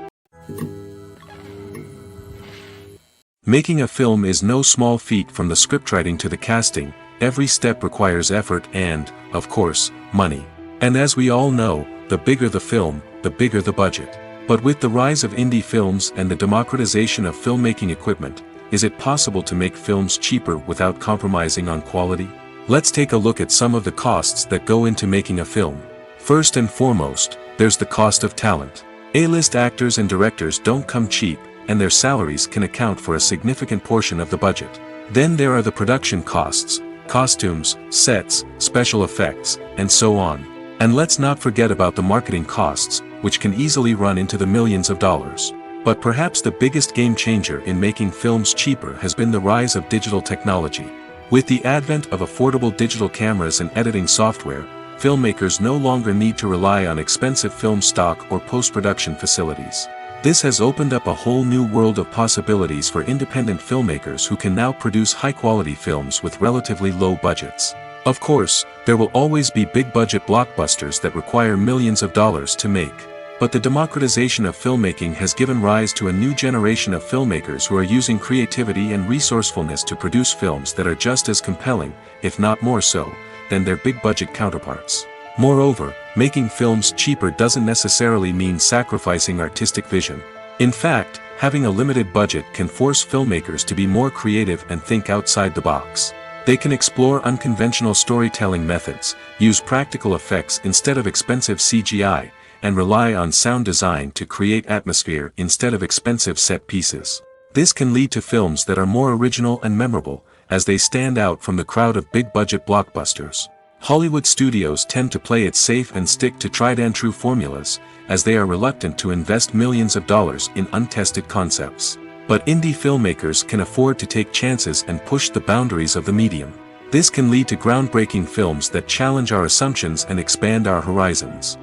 Making a film is no small feat. From the scriptwriting to the casting, every step requires effort and, of course, money. And as we all know, the bigger the film, the bigger the budget. But with the rise of indie films and the democratization of filmmaking equipment, is it possible to make films cheaper without compromising on quality? Let's take a look at some of the costs that go into making a film. First and foremost, there's the cost of talent. A-list actors and directors don't come cheap, and their salaries can account for a significant portion of the budget. Then there are the production costs, costumes, sets, special effects, and so on. And let's not forget about the marketing costs, which can easily run into the millions of dollars. But perhaps the biggest game changer in making films cheaper has been the rise of digital technology. With the advent of affordable digital cameras and editing software, filmmakers no longer need to rely on expensive film stock or post-production facilities. This has opened up a whole new world of possibilities for independent filmmakers who can now produce high-quality films with relatively low budgets. Of course, there will always be big-budget blockbusters that require millions of dollars to make. But the democratization of filmmaking has given rise to a new generation of filmmakers who are using creativity and resourcefulness to produce films that are just as compelling, if not more so, than their big-budget counterparts. Moreover, making films cheaper doesn't necessarily mean sacrificing artistic vision. In fact, having a limited budget can force filmmakers to be more creative and think outside the box. They can explore unconventional storytelling methods, use practical effects instead of expensive CGI, and rely on sound design to create atmosphere instead of expensive set pieces. This can lead to films that are more original and memorable, as they stand out from the crowd of big-budget blockbusters. Hollywood studios tend to play it safe and stick to tried-and-true formulas, as they are reluctant to invest millions of dollars in untested concepts. But indie filmmakers can afford to take chances and push the boundaries of the medium. This can lead to groundbreaking films that challenge our assumptions and expand our horizons.